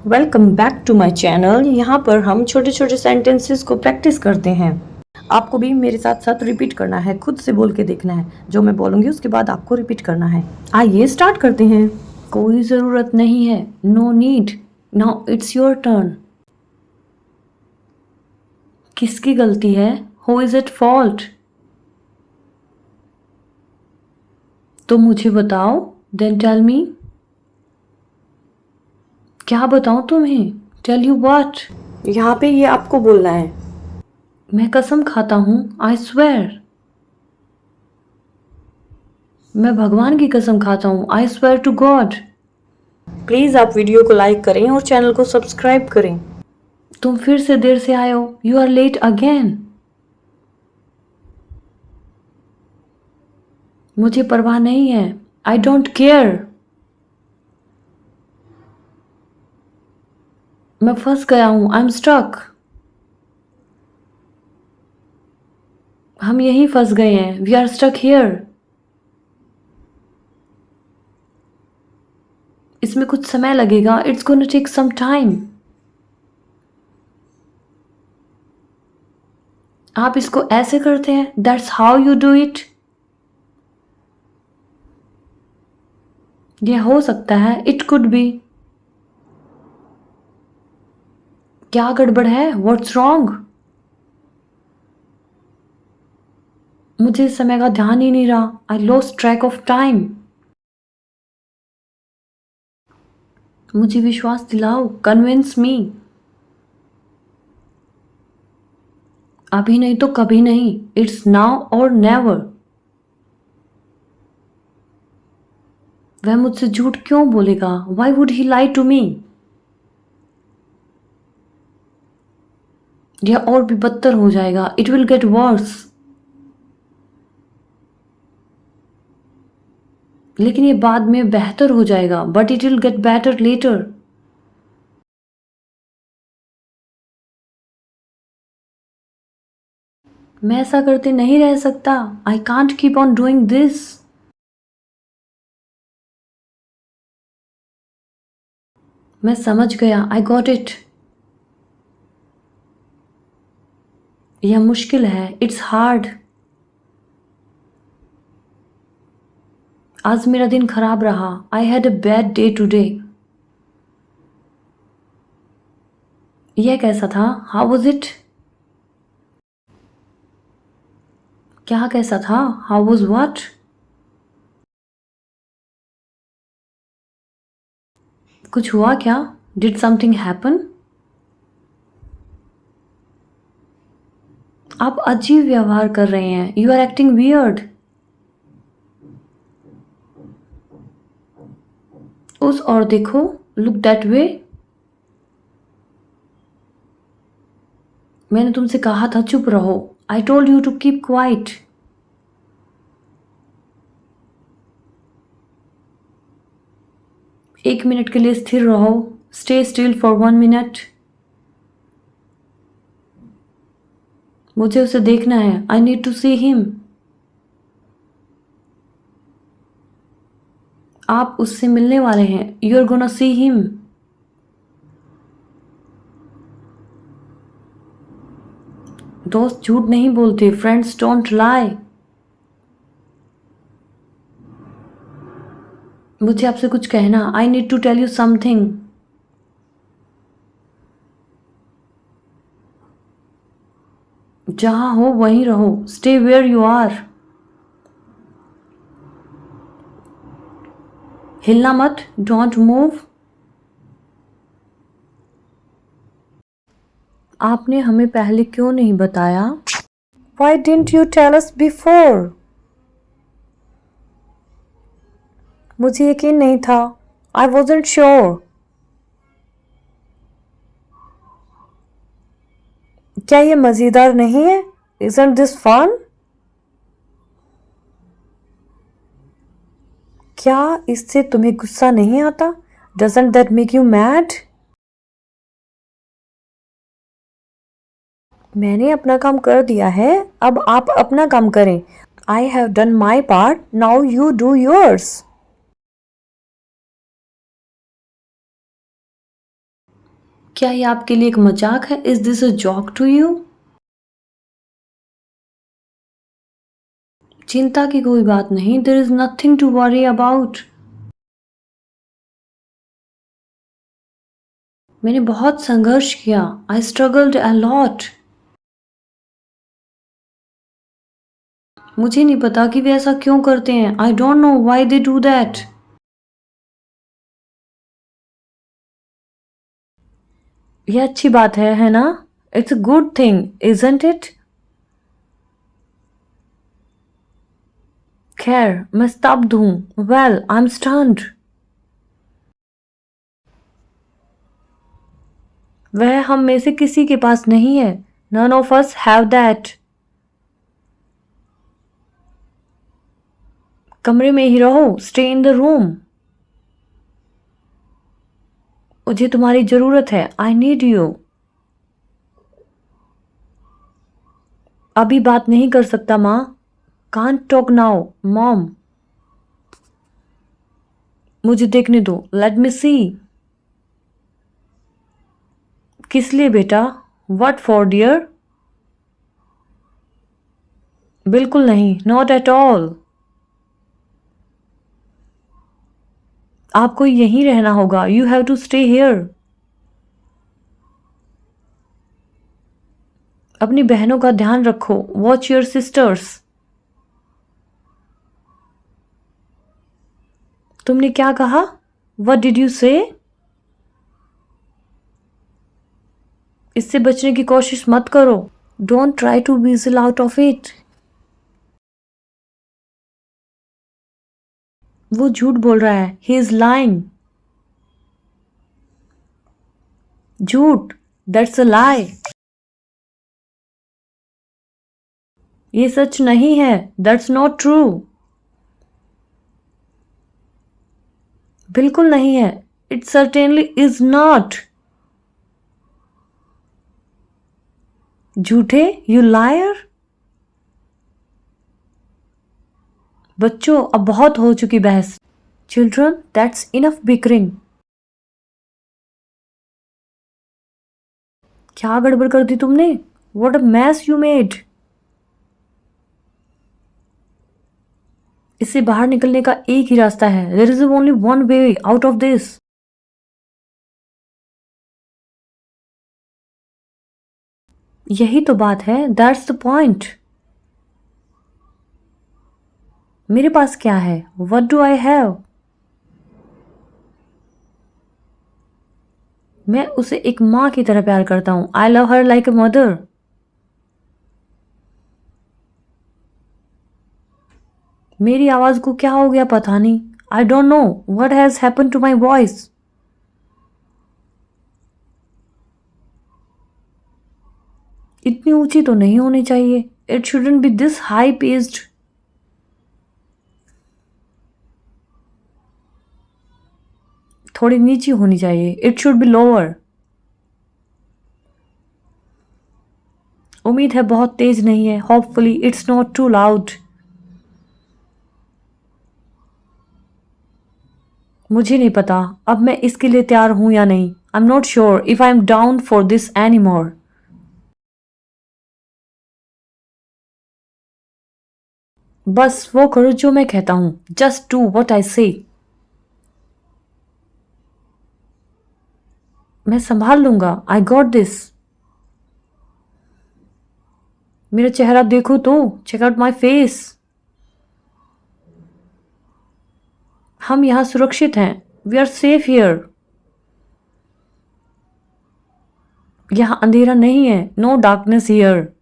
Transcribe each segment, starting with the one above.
Welcome back to my channel. यहाँ पर हम छोटे छोटे सेंटेंसेस को प्रैक्टिस करते हैं। आपको भी मेरे साथ साथ रिपीट करना है, खुद से बोल के देखना है। जो मैं बोलूँगी उसके बाद आपको रिपीट करना है। आइए स्टार्ट करते हैं। कोई ज़रूरत नहीं है, no need. Now it's your turn. किसकी गलती है, हु इज़ इट फॉल्ट। तो मुझे बताओ, देन टेल मी। क्या बताऊँ तुम्हें, टेल यू व्हाट। यहाँ पे ये आपको बोलना है। मैं कसम खाता हूँ, आई स्वेयर। मैं भगवान की कसम खाता हूँ, I swear to God. Please आप वीडियो को लाइक करें और चैनल को सब्सक्राइब करें। तुम फिर से देर से आए हो, यू आर लेट अगेन। मुझे परवाह नहीं है, आई डोंट केयर। मैं फंस गया हूँ, आई एम स्टक। हम यहीं फंस गए हैं, वी आर स्टक हियर। इसमें कुछ समय लगेगा, it's gonna take some time. आप इसको ऐसे करते हैं, that's how you do it. यह हो सकता है, इट कुड बी। क्या गड़बड़ है, व्हाट्स रॉन्ग। मुझे इस समय का ध्यान ही नहीं रहा, I lost track of time. मुझे विश्वास दिलाओ, कन्विंस मी। अभी नहीं तो कभी नहीं, इट्स नाउ और नेवर। वह मुझसे झूठ क्यों बोलेगा, why would he lie to me. यह और भी बदतर हो जाएगा, इट विल गेट वर्स। लेकिन ये बाद में बेहतर हो जाएगा, but it will get better later. मैं ऐसा करते नहीं रह सकता, I can't keep on doing this. मैं समझ गया, आई गॉट इट। यह मुश्किल है, इट्स हार्ड। आज मेरा दिन खराब रहा, I had a bad day today. यह कैसा था, हाउ वाज इट। क्या कैसा था, हाउ वाज व्हाट। कुछ हुआ क्या, डिड समथिंग हैपन। आप अजीब व्यवहार कर रहे हैं, यू आर एक्टिंग वियर्ड। उस और देखो, लुक दैट वे। मैंने तुमसे कहा था चुप रहो, I told you to keep quiet. एक मिनट के लिए स्थिर रहो, स्टे स्टिल फॉर 1 मिनट। मुझे उसे देखना है, I need to see him. आप उससे मिलने वाले हैं, you are gonna see him. दोस्त झूठ नहीं बोलते, फ्रेंड्स डोंट लाई। मुझे आपसे कुछ कहना, I need to tell you something. जहां हो वहीं रहो, स्टे वेयर यू आर। हिलना मत, डोंट मूव। आपने हमें पहले क्यों नहीं बताया, why didn't you tell us before. मुझे यकीन नहीं था, आई वॉजंट श्योर। क्या ये मज़ेदार नहीं है, इज़न्ट दिस फन। क्या इससे तुम्हें गुस्सा नहीं आता, doesn't that make you mad. मैंने अपना काम कर दिया है, अब आप अपना काम करें। I have done my part, now you do yours. क्या ये आपके लिए एक मजाक है? Is this a joke to you? चिंता की कोई बात नहीं, there is nothing to worry about. मैंने बहुत संघर्ष किया, आई स्ट्रगल्ड अ लॉट। मुझे नहीं पता कि वे ऐसा क्यों करते हैं, I don't know why they do that. ये अच्छी बात है ना? It's a good thing, isn't it? खैर, मैं स्तब्ध हूँ। Well, I am stunned. वह हम में से किसी के पास नहीं है। None of us have that. कमरे में ही रहो, स्टे इन द रूम। मुझे तुम्हारी जरूरत है, आई नीड यू। अभी बात नहीं कर सकता माँ। Can't talk now mom. मुझे देखने दो, लेट मी सी। किस लिए बेटा? What for dear? बिल्कुल नहीं, नॉट एट ऑल। आपको यहीं रहना होगा, you have to stay here. अपनी बहनों का ध्यान रखो, वॉच योर सिस्टर्स। तुमने क्या कहा? व्हाट डिड यू से? इससे बचने की कोशिश मत करो। Don't try to weasel out of it. वो झूठ बोल रहा है, ही इज लाइंग। झूठ, दैट्स अ लाई। ये सच नहीं है, दैट्स नॉट ट्रू। बिल्कुल नहीं है, इट सर्टेनली इज नॉट। झूठे, यू लायर। बच्चों, अब बहुत हो चुकी बहस। Children, that's enough bickering. क्या गड़बड़ कर दी तुमने? What a mess you made. इससे बाहर निकलने का एक ही रास्ता है, there is only one way out of this. यही तो बात है, दैट्स द पॉइंट। मेरे पास क्या है? What do I have? मैं उसे एक माँ की तरह प्यार करता हूँ, I love her like a mother. मेरी आवाज को क्या हो गया पता नहीं, I don't know what has happen to my voice. इतनी ऊंची तो नहीं होनी चाहिए, it shouldn't be this high pitched. थोड़ी नीची होनी चाहिए, इट शुड बी लोअर। उम्मीद है बहुत तेज नहीं है, hopefully it's not too loud. मुझे नहीं पता अब मैं इसके लिए तैयार हूं या नहीं। आई am not sure if I am down for this any more. बस वो करो जो मैं कहता हूं, जस्ट डू व्हाट आई से। मैं संभाल लूंगा, आई गॉट दिस। मेरा चेहरा देखो तो, चेक आउट माई फेस। हम यहाँ सुरक्षित हैं, वी आर सेफ हियर। यहाँ अंधेरा नहीं है, नो डार्कनेस हियर।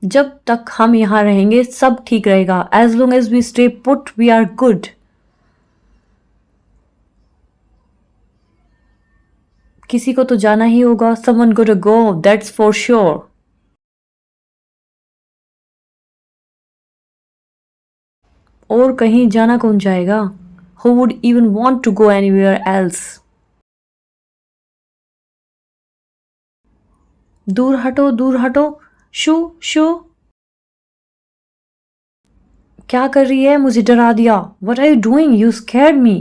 जब तक हम यहाँ रहेंगे सब ठीक रहेगा, as long as we stay put we are good. किसी को तो जाना ही होगा, समवन गोटा गो, दैट्स फॉर श्योर। और कहीं जाना कौन चाहेगा? Who would even want to go anywhere else? दूर हटो, दूर हटो। शू शू। क्या कर रही है? मुझे डरा दिया। What are you doing? You scared me.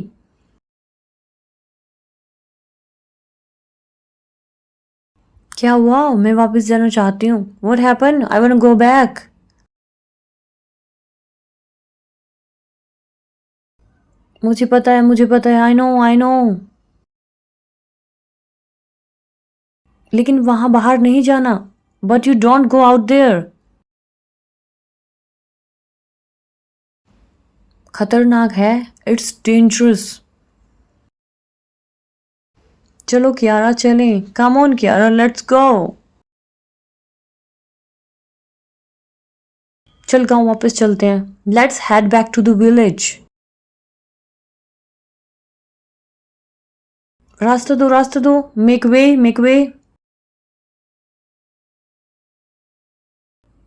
क्या हुआ? मैं वापस जाना चाहती हूँ। What happened? I want to go back. मुझे पता है, आई नो। लेकिन वहां बाहर नहीं जाना। But you don't go out there. खतरनाक है। It's dangerous. चलो कियारा चलें। Come on Kiara, let's go. चल गांव वापस चलते हैं। Let's head back to the village. रास्ता दो। Make way.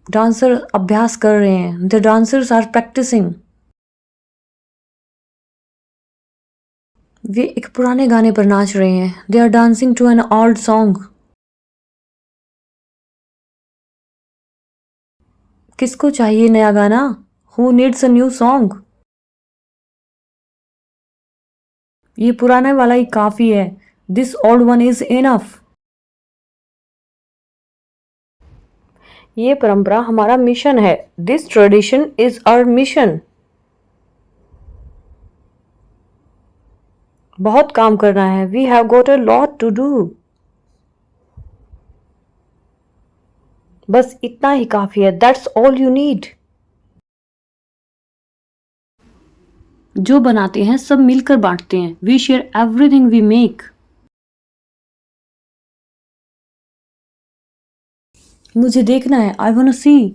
डांसर अभ्यास कर रहे हैं। The dancers are practicing. वे एक पुराने गाने पर नाच रहे हैं। They are dancing to an old song. किसको चाहिए नया गाना? Who needs a new song? ये पुराने वाला ही काफी है। This old one is enough. ये परंपरा हमारा मिशन है। This tradition is our mission. बहुत काम करना है। We have got a lot to do. बस इतना ही काफी है। That's all you need. जो बनाते हैं सब मिलकर बांटते हैं। We share everything we make. मुझे देखना है। I wanna see.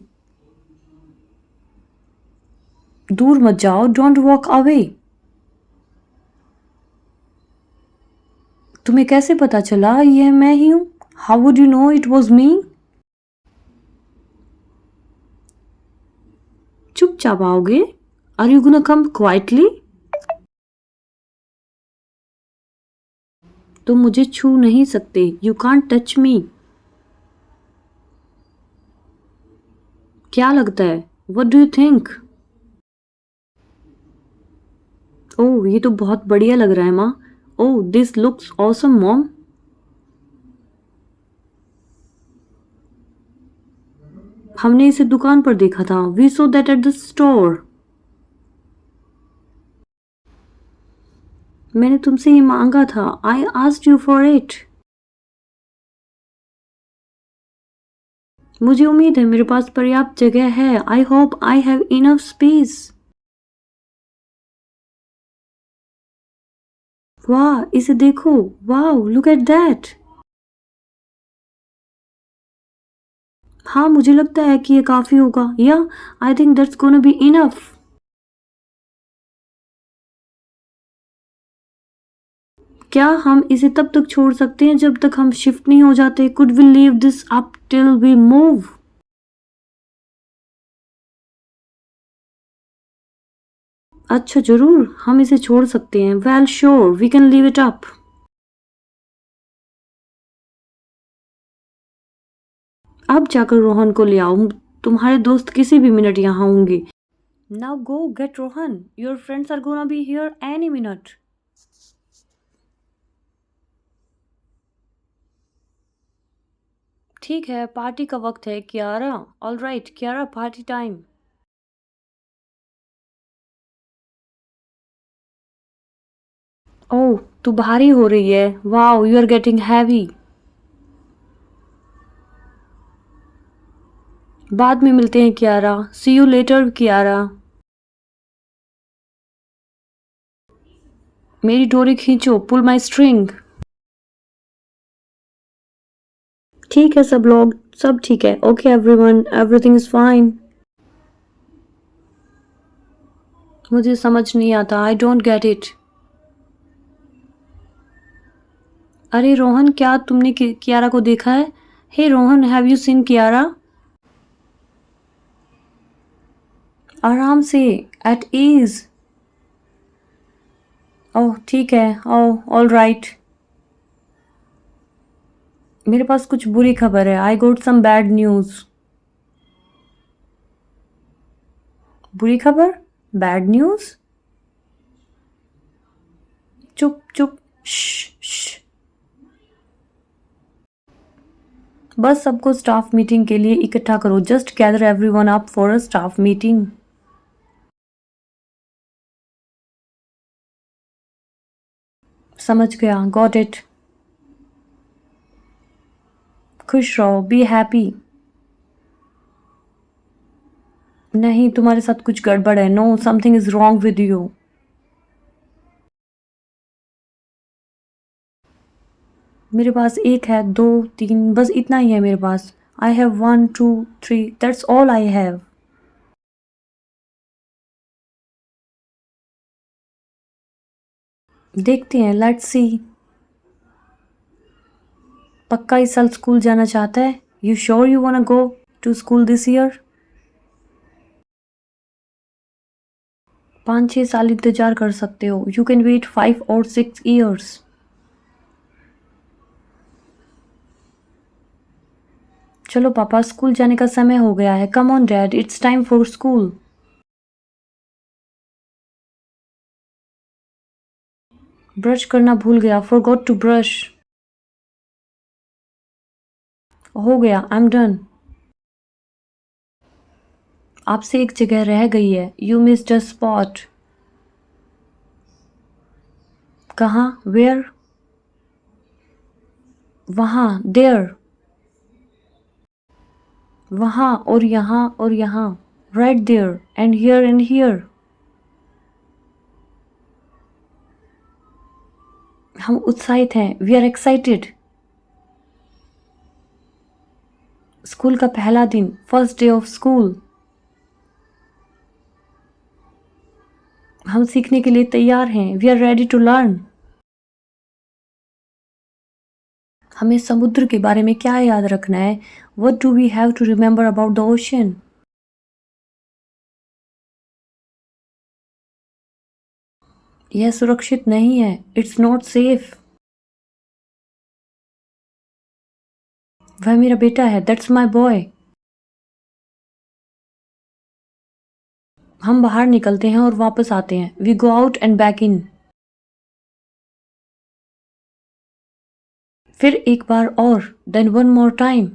दूर मत जाओ। Don't walk away. तुम्हें कैसे पता चला यह मैं ही हूं? How would you know it was me? चुपचाप आओगे? Are you gonna come quietly? तुम मुझे छू नहीं सकते। You can't touch me. क्या लगता है? What do you think? ओह ये तो बहुत बढ़िया लग रहा है माँ। Oh this looks awesome mom. हमने इसे दुकान पर देखा था। We saw that at the store. मैंने तुमसे ये मांगा था। I asked you for it. मुझे उम्मीद है मेरे पास पर्याप्त जगह है। I hope I have enough space. वाह इसे देखो। Wow look at that. हाँ मुझे लगता है कि ये काफी होगा। या I think that's gonna be enough. क्या हम इसे तब तक छोड़ सकते हैं जब तक हम शिफ्ट नहीं हो जाते? Could we leave this up till we move? अच्छा जरूर हम इसे छोड़ सकते हैं। Well sure we can leave it up. अब जाकर रोहन को ले आओ। तुम्हारे दोस्त किसी भी मिनट यहाँ होंगे। Now go get Rohan. Your friends are gonna be here any minute. ठीक है पार्टी का वक्त है Kiara. All right Kiara party time. Oh तू भारी हो रही है। Wow you are getting heavy. बाद में मिलते हैं Kiara. See you later Kiara. मेरी डोरी खींचो। Pull my string. ठीक है सब लोग सब ठीक है। Okay everyone everything is fine. मुझे समझ नहीं आता। आई डोंट गेट इट। अरे रोहन क्या तुमने कियारा को देखा है? Hey Rohan have you seen Kiara? आराम से एट ईज। ओह ठीक है। Oh all right. मेरे पास कुछ बुरी खबर है। I got some bad news. बुरी खबर? Bad news? चुप चुप। श्श। बस सबको स्टाफ मीटिंग के लिए इकट्ठा करो. Just gather everyone up for a staff meeting. समझ गया. Got it. खुश रहो. Be happy. नहीं, तुम्हारे साथ कुछ गड़बड़ है. No, something is wrong with you. मेरे पास एक है, दो, तीन, बस इतना ही है मेरे पास. I have 1 2 3, that's all I have. देखते हैं. Let's see. पक्का इस साल स्कूल जाना चाहता है? You sure you wanna go to school this year? 5-6 साल इंतजार कर सकते हो. यू कैन वेट 5 और 6 ईयर्स. चलो पापा, स्कूल जाने का समय हो गया है. Come on dad, it's time for school. Brush करना भूल गया. Forgot to brush. हो गया. I am done. आपसे एक जगह रह गई है. You missed a spot. कहाँ? वेयर? वहाँ. देयर. वहाँ और यहाँ और यहाँ. Right there and here. हम उत्साहित हैं. We are excited. स्कूल का पहला दिन. First day of school. हम सीखने के लिए तैयार हैं. We are ready to learn. हमें समुद्र के बारे में क्या याद रखना है? What do we have to remember about the ocean? यह सुरक्षित नहीं है. It's not safe. वह मेरा बेटा है. That's my boy. हम बाहर निकलते हैं और वापस आते हैं. We go out and back in. फिर एक बार और. Then one more time.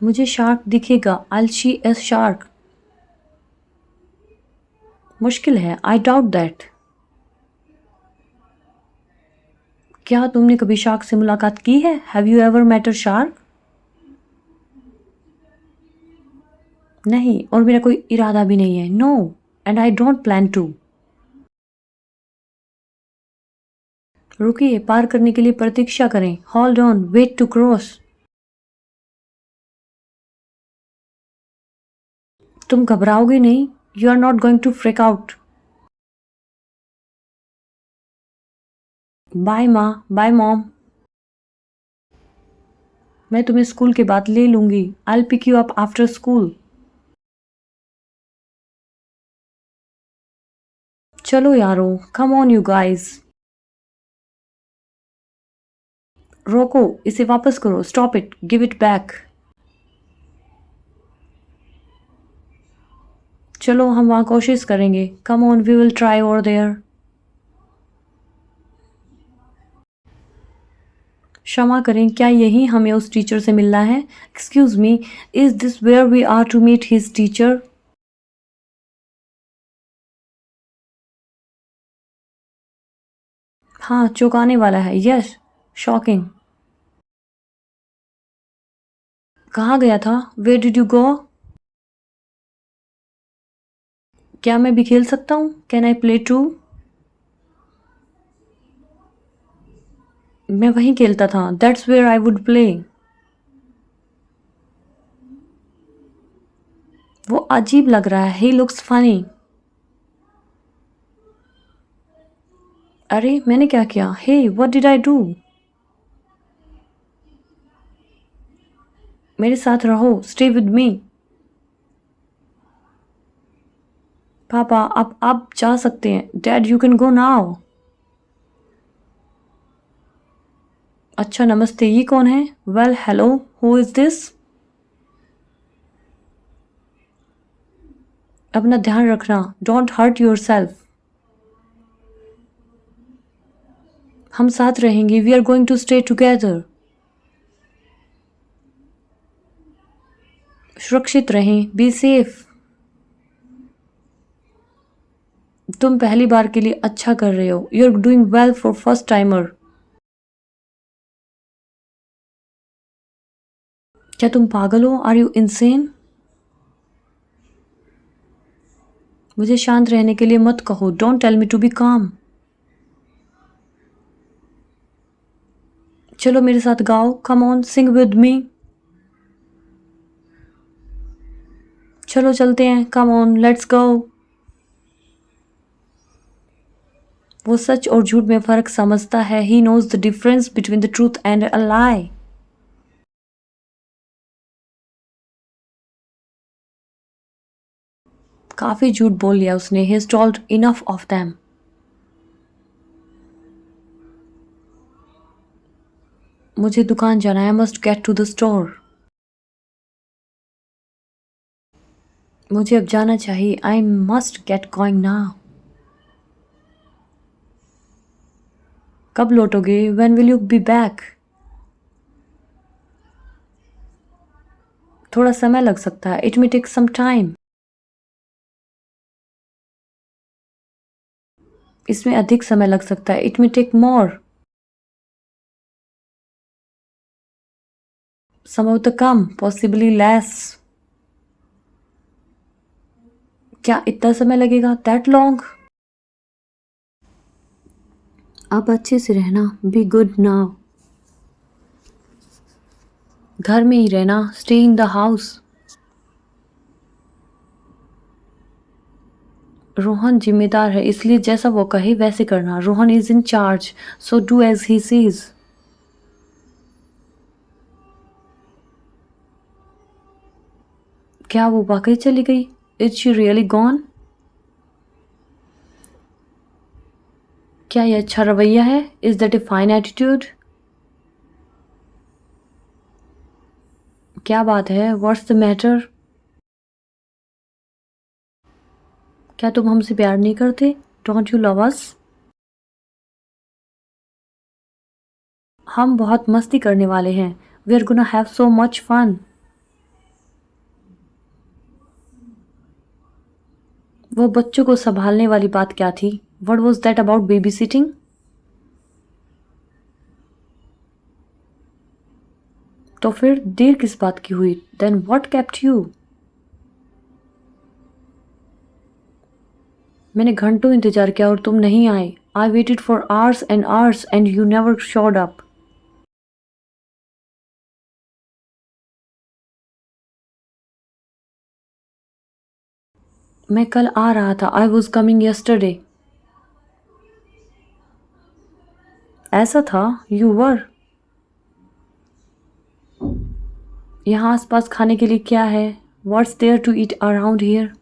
मुझे शार्क दिखेगा. I see a shark. मुश्किल है. I doubt that. क्या तुमने कभी शार्क से मुलाकात की है? Have you ever met a shark? नहीं, और मेरा कोई इरादा भी नहीं है. No, and I don't plan to. रुकिए. पार करने के लिए प्रतीक्षा करें. Hold on. Wait to cross. तुम घबराओगे नहीं. You are not going to freak out. Bye माँ. Bye mom. मैं तुम्हें स्कूल के बाद ले लूंगी. I pick you up after school. चलो यारो. Come on you guys. रोको. इसे वापस करो. Stop it. Give it back. चलो हम वहाँ कोशिश करेंगे. Come on, we will try over there. क्षमा करें, क्या यही हमें उस टीचर से मिलना है? Excuse me, is this where we are to meet his teacher? हाँ, चौंकाने वाला है. Yes, shocking. कहाँ गया था? Where did you go? क्या मैं भी खेल सकता हूँ? Can I play too? मैं वहीं खेलता था. That's where I would play. वो अजीब लग रहा है. He looks funny. अरे मैंने क्या किया? Hey, what did I do? मेरे साथ रहो. स्टे विद मी. पापा, अब आप जा सकते हैं. Dad, you can go now. अच्छा, नमस्ते. ये कौन है? Well, hello. Who is this? अपना ध्यान रखना. Don't hurt yourself. हम साथ रहेंगे, we are going to stay together. सुरक्षित रहें, बी सेफ। तुम पहली बार के लिए अच्छा कर रहे हो, you are doing well for first timer. क्या तुम पागल हो, आर यू इंसेन? मुझे शांत रहने के लिए मत कहो, don't tell me to be calm. चलो मेरे साथ गाओ, come on sing with me. चलो चलते हैं, कम ऑन लेट्स गो। वो सच और झूठ में फर्क समझता है, he knows the difference between the truth and a lie. काफी झूठ बोल लिया उसने, he has told enough of them. मुझे दुकान जाना है, I must get to the store. मुझे अब जाना चाहिए, I must get going now. कब लौटोगे, when will you be back? थोड़ा समय लग सकता है, it may take some time. इसमें अधिक समय लग सकता है, इट मे टेक मोर। संभवतः कम, पॉसिबली लेस। क्या इतना समय लगेगा, दैट लॉन्ग? अब अच्छे से रहना, बी गुड नाउ। घर में ही रहना, stay in the house. Rohan जिम्मेदार है, इसलिए जैसा वो कहे वैसे करना। Rohan is in charge, so do as he says. क्या वो वाकई चली गई? Is she really gone? क्या ये अच्छा रवैया है? Is that a fine attitude? क्या बात है, व्हाट्स द मैटर? क्या तुम हमसे प्यार नहीं करते? Don't you love us? हम बहुत मस्ती करने वाले हैं, we are gonna have so much fun. वो बच्चों को संभालने वाली बात क्या थी? What was that about babysitting? तो फिर देर किस बात की हुई? Then what kept you? मैंने घंटों इंतजार किया और तुम नहीं आए। I waited for hours and you never showed up. मैं कल आ रहा था, आई वॉज कमिंग यस्टरडे। ऐसा था, यू वर। यहाँ आसपास खाने के लिए क्या है? What's there to eat around here?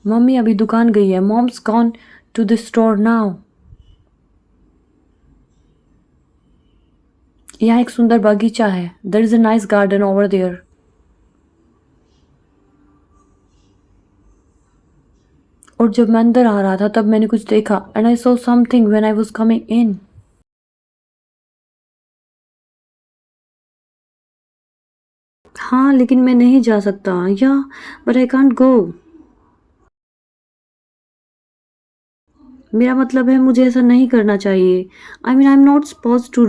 मम्मी अभी दुकान गई है, mom's gone to the store now. यहाँ एक सुंदर बगीचा है, there is a nice garden over there. और जब मैं अंदर आ रहा था तब मैंने कुछ देखा, and I saw something when I was coming in. हाँ लेकिन मैं नहीं जा सकता, या बट आई कांट गो। मेरा मतलब है मुझे ऐसा नहीं करना चाहिए। I mean I am not suppose to.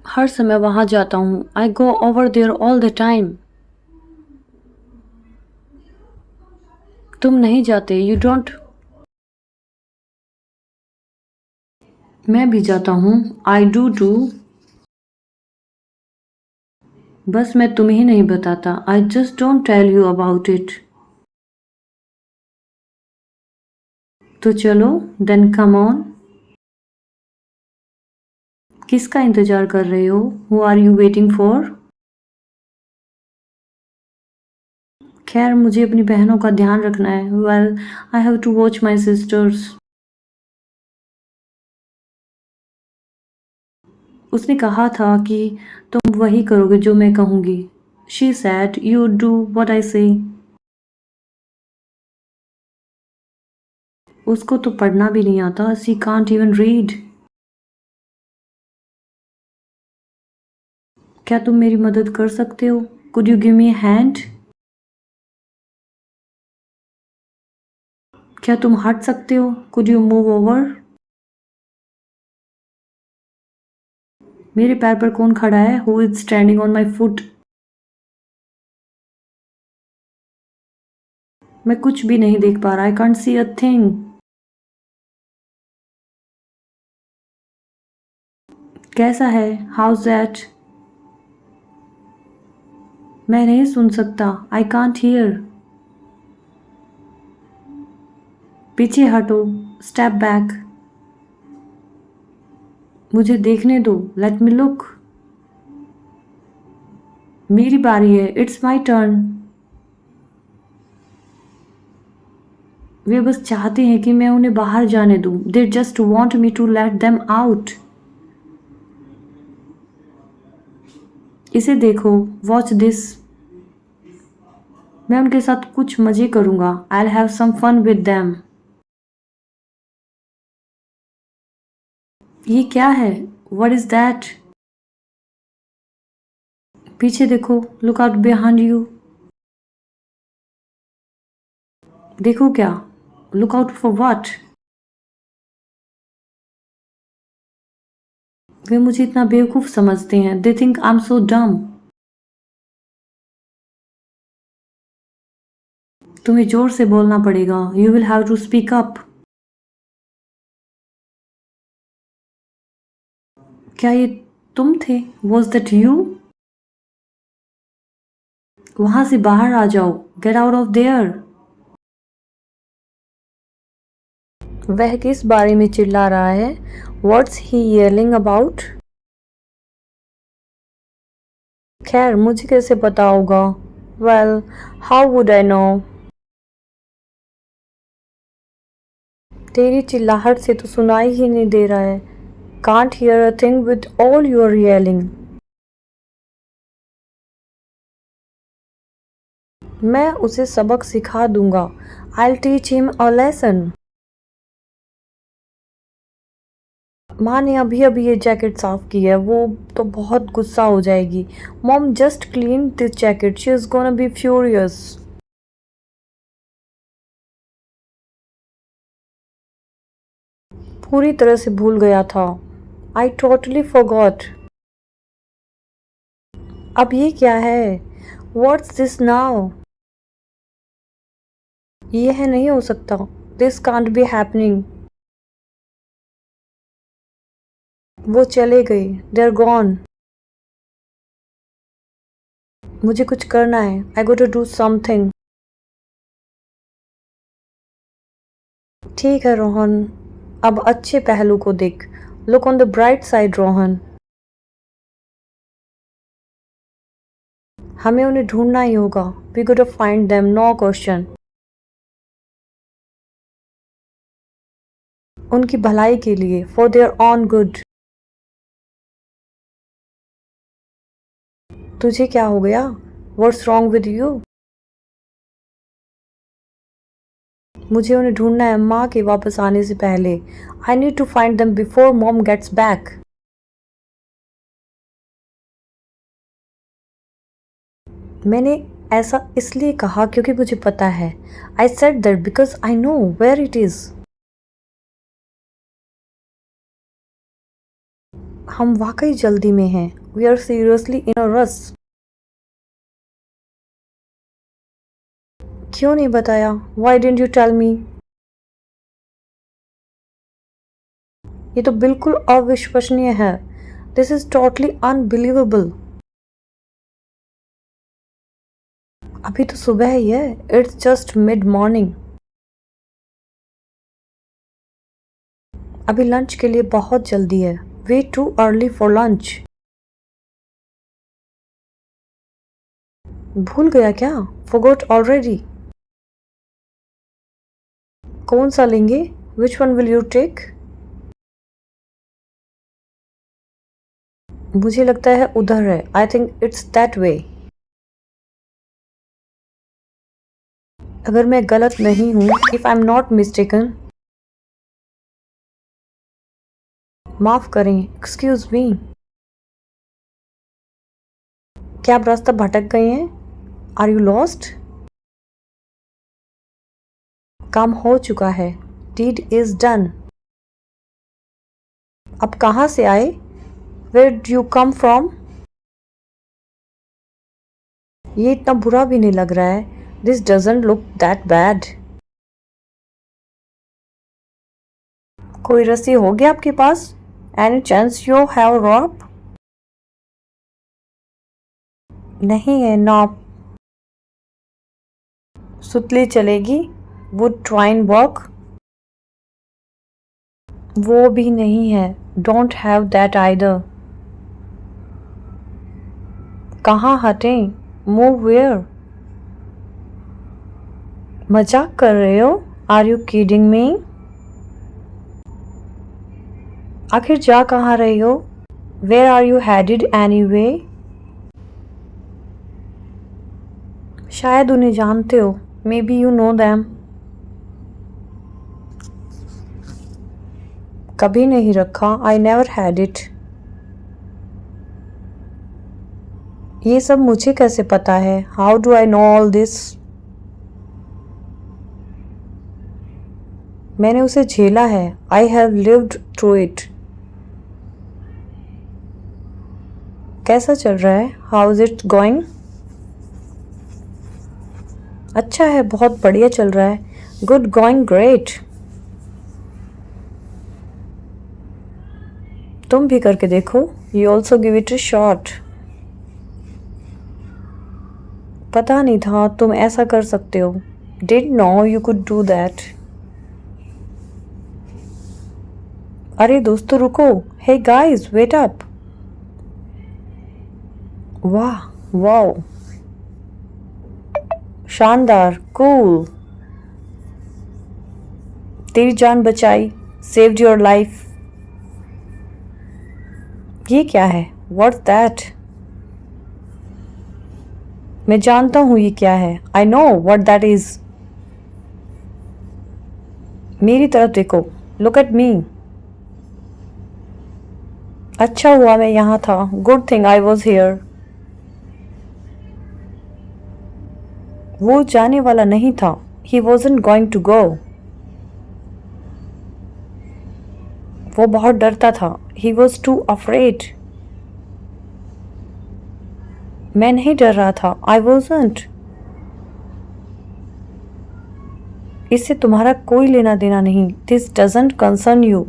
हर समय वहां जाता हूँ, I go over there all the time. तुम नहीं जाते, यू डोंट। मैं भी जाता हूँ, आई डू टू। बस मैं तुम्हें नहीं बताता, I just don't tell you about it. तो चलो, देन कम ऑन। किसका इंतजार कर रहे हो? Who are you waiting for? खैर मुझे अपनी बहनों का ध्यान रखना है, well I have to watch my sisters. उसने कहा था कि तुम वही करोगे जो मैं कहूँगी। She said you do what I से। उसको तो पढ़ना भी नहीं आता. She can't even read. क्या तुम मेरी मदद कर सकते हो? Could you give me a hand? क्या तुम हट सकते हो? Could you move over? मेरे पैर पर कौन खड़ा है? Who is standing on my foot? मैं कुछ भी नहीं देख पा रहा. I can't see a thing. कैसा है? How's that? मैं नहीं सुन सकता. I can't hear. पीछे हटो. Step back. मुझे देखने दो. Let me look. मेरी बारी है. It's my turn. वे बस चाहते हैं कि मैं उन्हें बाहर जाने दूं. They just want me to let them out. इसे देखो. Watch this. मैं उनके साथ कुछ मजे करूंगा. I'll have some fun with them. ये क्या है? What is that? पीछे देखो. Look out behind you. देखो क्या? Look out for what? वे मुझे इतना बेवकूफ समझते हैं. They think I'm so dumb. तुम्हें जोर से बोलना पड़ेगा. You will have to speak up. क्या ये तुम थे? Was that you? वहां से बाहर आ जाओ. Get out of there. वह किस बारे में चिल्ला रहा है? What's he yelling about? खैर मुझे कैसे पता होगा? Well, how would I know? तेरी चिल्लाहट से तो सुनाई ही नहीं दे रहा है. Can't hear a thing with all your yelling. मैं उसे सबक सिखा दूंगा. I'll teach him a lesson. माँ ने अभी अभी ये जैकेट साफ की है. वो तो बहुत गुस्सा हो जाएगी. Mom just cleaned this jacket. She is gonna be furious. पूरी तरह से भूल गया था. I totally forgot. अब ये क्या है? What's this now? यह नहीं हो सकता. This can't be happening. वो चले गए. They're gone. मुझे कुछ करना है. I got to do something. ठीक है रोहन. अब अच्छे पहलू को देख. Look on the bright side Rohan. हमें उन्हें ढूंढना ही होगा. We got to find them. No question. उनकी भलाई के लिए. For their own good. तुझे क्या हो गया? What's wrong with you? मुझे उन्हें ढूंढना है माँ के वापस आने से पहले. I need to find them before mom gets back. मैंने ऐसा इसलिए कहा क्योंकि मुझे पता है. I said that because I know where it is. हम वाकई जल्दी में हैं. We are seriously in a rush. क्यों नहीं बताया? Why didn't you tell me? ये तो बिल्कुल अविश्वसनीय है. This is totally unbelievable. अभी तो सुबह ही है. It's just mid-morning. अभी लंच के लिए बहुत जल्दी है. Way too early for lunch. भूल गया क्या? Forgot already. कौन सा लेंगे? Which one will you take? मुझे लगता है उधर है. I think it's that way. अगर मैं गलत नहीं हूँ, if I'm not mistaken, माफ करें, एक्सक्यूज मी। क्या आप रास्ता भटक गए हैं? Are you lost? काम हो चुका है। Deed is done. आप कहाँ से आए? Where do you come from? ये इतना बुरा भी नहीं लग रहा है। This doesn't look that bad. कोई रस्सी होगी आपके पास? Any chance you have rope? नहीं है नॉप। सुतली चलेगी? Would twine work? वो भी नहीं है। Don't have that either. कहाँ हटें? Move where? मजाक कर रहे हो? Are you kidding me? आखिर जा कहाँ रही हो? Where are you headed anyway? शायद उन्हें जानते हो। Maybe you know them. कभी नहीं रखा। I never had it. ये सब मुझे कैसे पता है? How do I know all this? मैंने उसे झेला है। I have lived through it. कैसा चल रहा है? How is it going? अच्छा है, बहुत बढ़िया चल रहा है। Good, going great. तुम भी करके देखो। You also give it a shot. पता नहीं था तुम ऐसा कर सकते हो। Did know you could do that. अरे दोस्तों रुको। Hey guys wait up. वाह, वाओ, शानदार, कूल। तेरी जान बचाई। Saved your life. ये क्या है? What's that? मैं जानता हूँ ये क्या है। I know what that is. मेरी तरफ देखो। Look at me. अच्छा हुआ मैं यहाँ था। Good thing I was here. वो जाने वाला नहीं था। ही वॉजंट गोइंग टू गो। वो बहुत डरता था। He was to afraid. मैं नहीं डर रहा था। आई वॉजंट। इससे तुम्हारा कोई लेना देना नहीं। This doesn't concern you.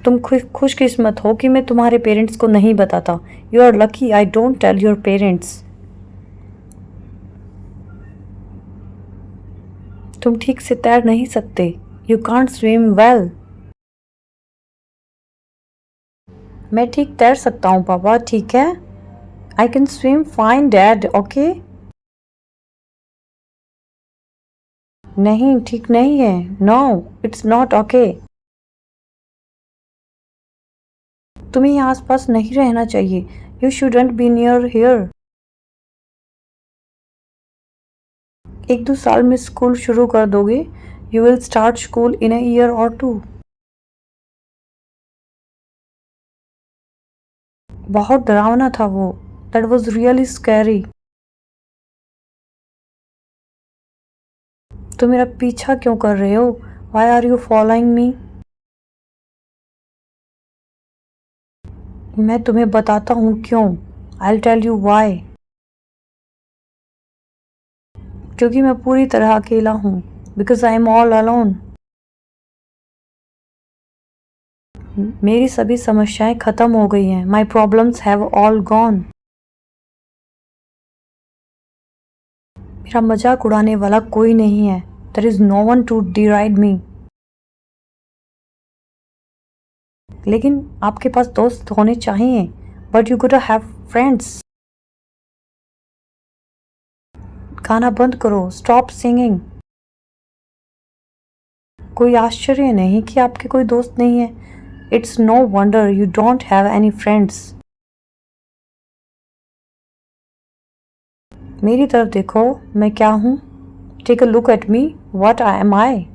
तुम खुशकिस्मत हो कि मैं तुम्हारे पेरेंट्स को नहीं बताता। You are lucky I don't tell your parents. तुम ठीक से तैर नहीं सकते। You can't swim well. मैं ठीक तैर सकता हूँ पापा, ठीक है। I can swim fine dad, okay. नहीं, ठीक नहीं है। No, it's not okay. तुम्हें यहाँ आसपास नहीं रहना चाहिए। You shouldn't be near here. 1-2 साल में स्कूल शुरू कर दोगे। You will start school in a year और 2। बहुत डरावना था वो। That was really scary. तुम मेरा पीछा क्यों कर रहे हो? Why are you following me? मैं तुम्हें बताता हूँ क्यों। I tell you why. क्योंकि मैं पूरी तरह अकेला हूँ। Because I am all alone. मेरी सभी समस्याएं खत्म हो गई हैं। My problems have all gone. मेरा मजाक उड़ाने वाला कोई नहीं है। There is no one to deride me. लेकिन आपके पास दोस्त होने चाहिए। But you gotta have friends. गाना बंद करो। Stop singing. कोई आश्चर्य नहीं कि आपके कोई दोस्त नहीं है। It's no wonder you don't have any friends. मेरी तरफ देखो। मैं क्या हूँ? Take a look at me. What I am I?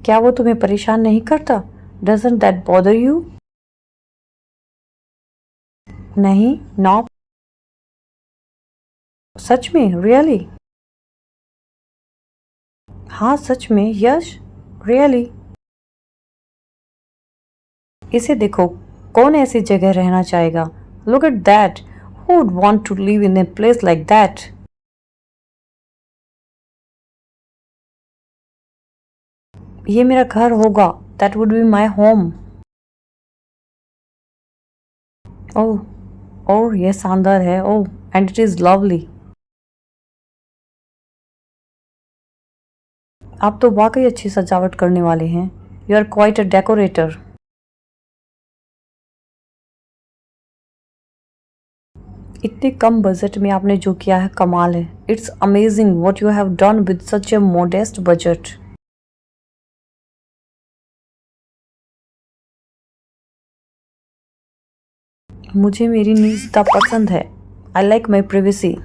क्या वो तुम्हें परेशान नहीं करता? Doesn't that bother you? नहीं, no. सच में? Really? हाँ सच में, यश, रियली। इसे देखो, कौन ऐसी जगह रहना चाहेगा? Look at that, who would want to live in a place like that? ये मेरा घर होगा, that would be my home. Oh, oh ये शानदार है, oh and it is lovely. आप तो वाकई अच्छी सजावट करने वाले हैं। You are quite a decorator. इतने कम बजट में आपने जो किया है कमाल है। It's amazing what you have done with such a modest budget. मुझे मेरी निजता पसंद है। I like my privacy.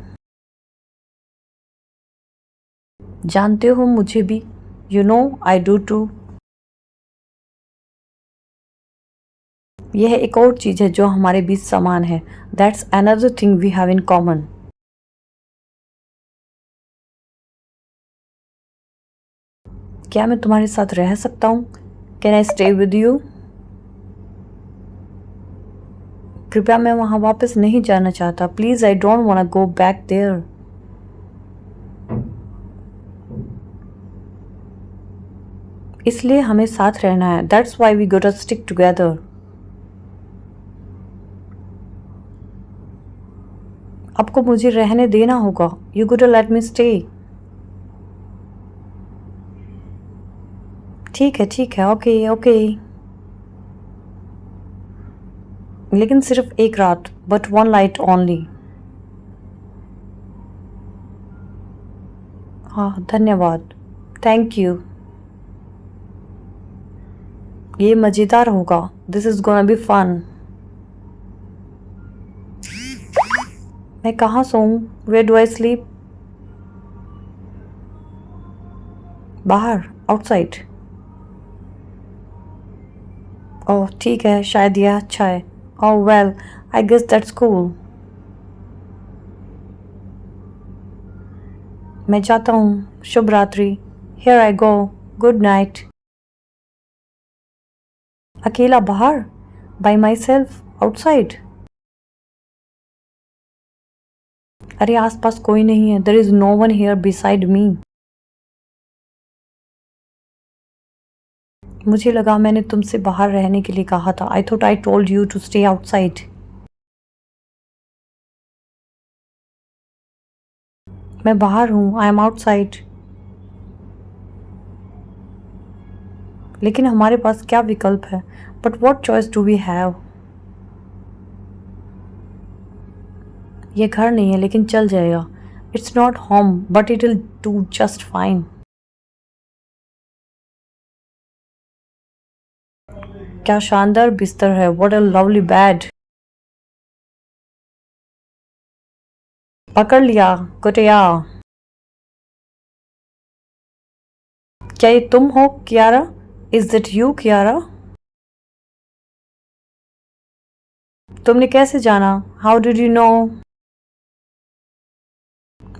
जानते हो मुझे भी, you know I do too. यह एक और चीज है जो हमारे बीच समान है। That's another thing we have in common. क्या मैं तुम्हारे साथ रह सकता हूँ? Can I stay with you? कृपया, मैं वहां वापस नहीं जाना चाहता। Please, I don't want go back there. इसलिए हमें साथ रहना है। That's why we gotta stick together. आपको मुझे रहने देना होगा। यू गोटा लेट मी स्टे। ठीक है, ओके ओके। लेकिन सिर्फ एक रात, बट वन नाइट ओनली। हाँ धन्यवाद, थैंक यू। ये मज़ेदार होगा। This is gonna be fun. मैं कहाँ सोऊं? Where do I sleep? बाहर, आउटसाइड। ओह ठीक है, शायद यह अच्छा है। Oh well, I guess that's cool. मैं जाता हूँ। शुभ रात्रि। Here I go. Good night. अकेला बाहर? By myself outside? अरे आसपास कोई नहीं है। There is no one here beside me. मुझे लगा मैंने तुमसे बाहर रहने के लिए कहा था। I thought I told you to stay outside. मैं बाहर हूँ। I am outside. लेकिन हमारे पास क्या विकल्प है? But what choice do we have? ये घर नहीं है लेकिन चल जाएगा। It's not home but it will do just fine. क्या शानदार बिस्तर है। What a lovely bed. पकड़ लिया कुटिया। क्या ये तुम हो Kiara? Is it you Kiara? तुमने कैसे जाना? How did you know?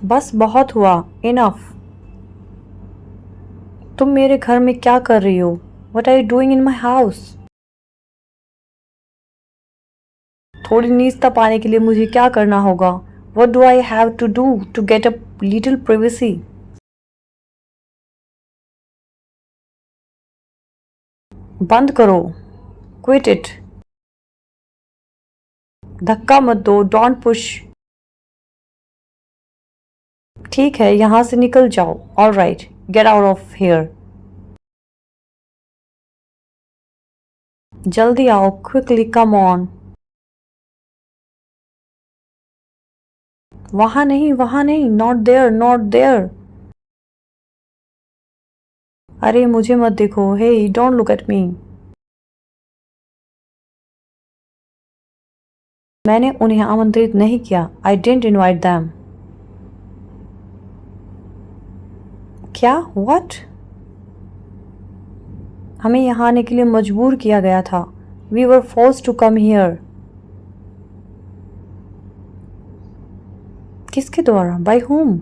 बस बहुत हुआ। इनफ। तुम मेरे घर में क्या कर रही हो? What are you doing in my house? थोड़ी निजता पाने के लिए मुझे क्या करना होगा? What do I have to do to get a little privacy? बंद करो। Quit it. धक्का मत दो। Don't push. ठीक है, यहां से निकल जाओ। All right, get out of here. जल्दी आओ, क्विकली कम ऑन। वहां नहीं, नॉट देयर, नॉट देयर। अरे मुझे मत देखो। हे डोंट लुक एट मी। मैंने उन्हें आमंत्रित नहीं किया। I didn't invite them. क्या? व्हाट? हमें यहाँ आने के लिए मजबूर किया गया था। We were forced to come here. किसके द्वारा? By whom?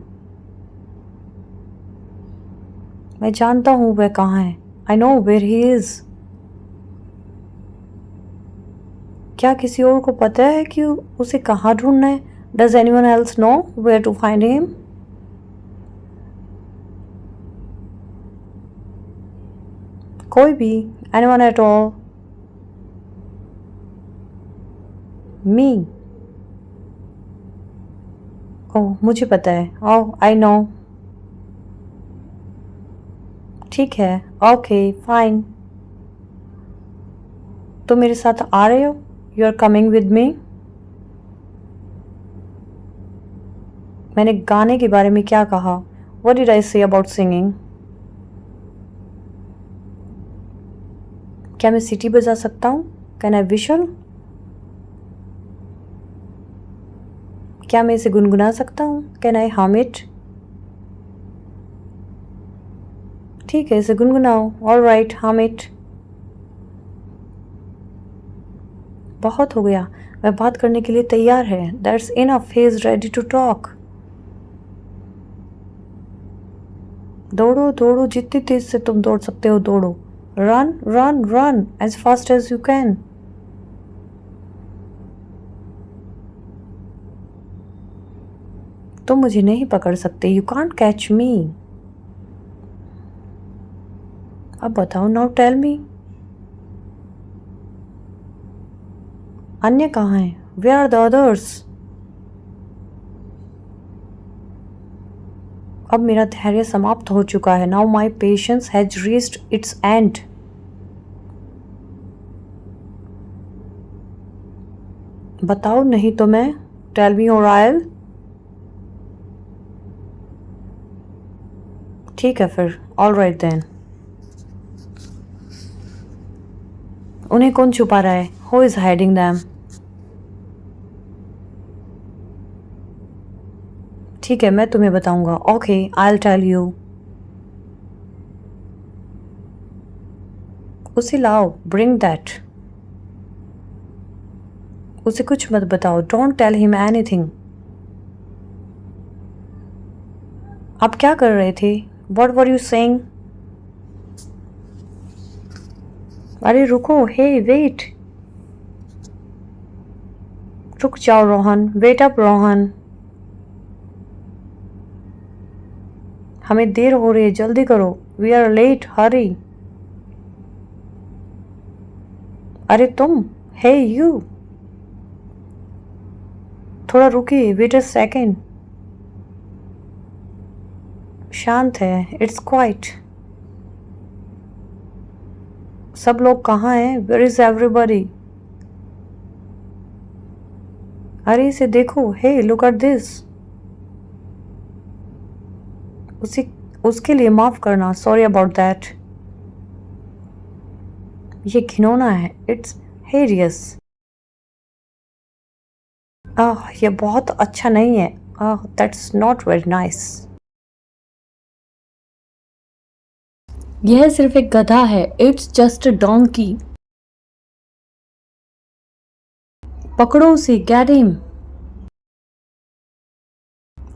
मैं जानता हूँ वह कहाँ है। I know where he is. क्या किसी और को पता है कि उसे कहाँ ढूंढना है? Does anyone else know where to find him? कोई भी? Anyone at all? Me. ओह, मुझे पता है। ओह, I know. ठीक है। Okay, fine. तो मेरे साथ आ रहे हो? You are coming with me? मैंने गाने के बारे में क्या कहा? What did I say about singing? क्या मैं सीटी बजा सकता हूँ? Can I whistle? क्या मैं इसे गुनगुना सकता हूँ? Can I hum it? ठीक है, इसे गुनगुनाओ। All right, hum it. बहुत हो गया, वह बात करने के लिए तैयार है। That's enough, he is ready to talk. दौड़ो दौड़ो, जितनी तेज से तुम दौड़ सकते हो दौड़ो। Run, run, run as fast as you can. तुम मुझे नहीं पकड़ सकते। You can't catch me. अब बताओ, now tell me. अन्य कहाँ हैं? Where are the others? अब मेरा धैर्य समाप्त हो चुका है। Now my patience has reached its end. बताओ, नहीं तो मैं। Tell me or I'll. ठीक है फिर। All right then. उन्हें कौन छुपा रहा है? Who is hiding them? ठीक है, मैं तुम्हें बताऊंगा। Okay, I'll tell you. उसे लाओ। Bring that. उसे कुछ मत बताओ। Don't tell him anything. आप क्या कर रहे थे? What were you saying? अरे रुको। Hey, wait. रुक जाओ रोहन। Wait up, Rohan. हमें देर हो रही है, जल्दी करो। We are late, hurry. अरे तुम। Hey, you. थोड़ा रुकिए। Wait a second. शांत है। It's quiet. सब लोग कहाँ हैं? Where is everybody? अरे इसे देखो। Hey, look at this. उसके लिए माफ करना। Sorry about that. ये घिनौना है। It's hideous. ये बहुत अच्छा नहीं है। That's not very nice. यह सिर्फ एक गधा है। It's just a donkey. पकड़ो उसे। Get him.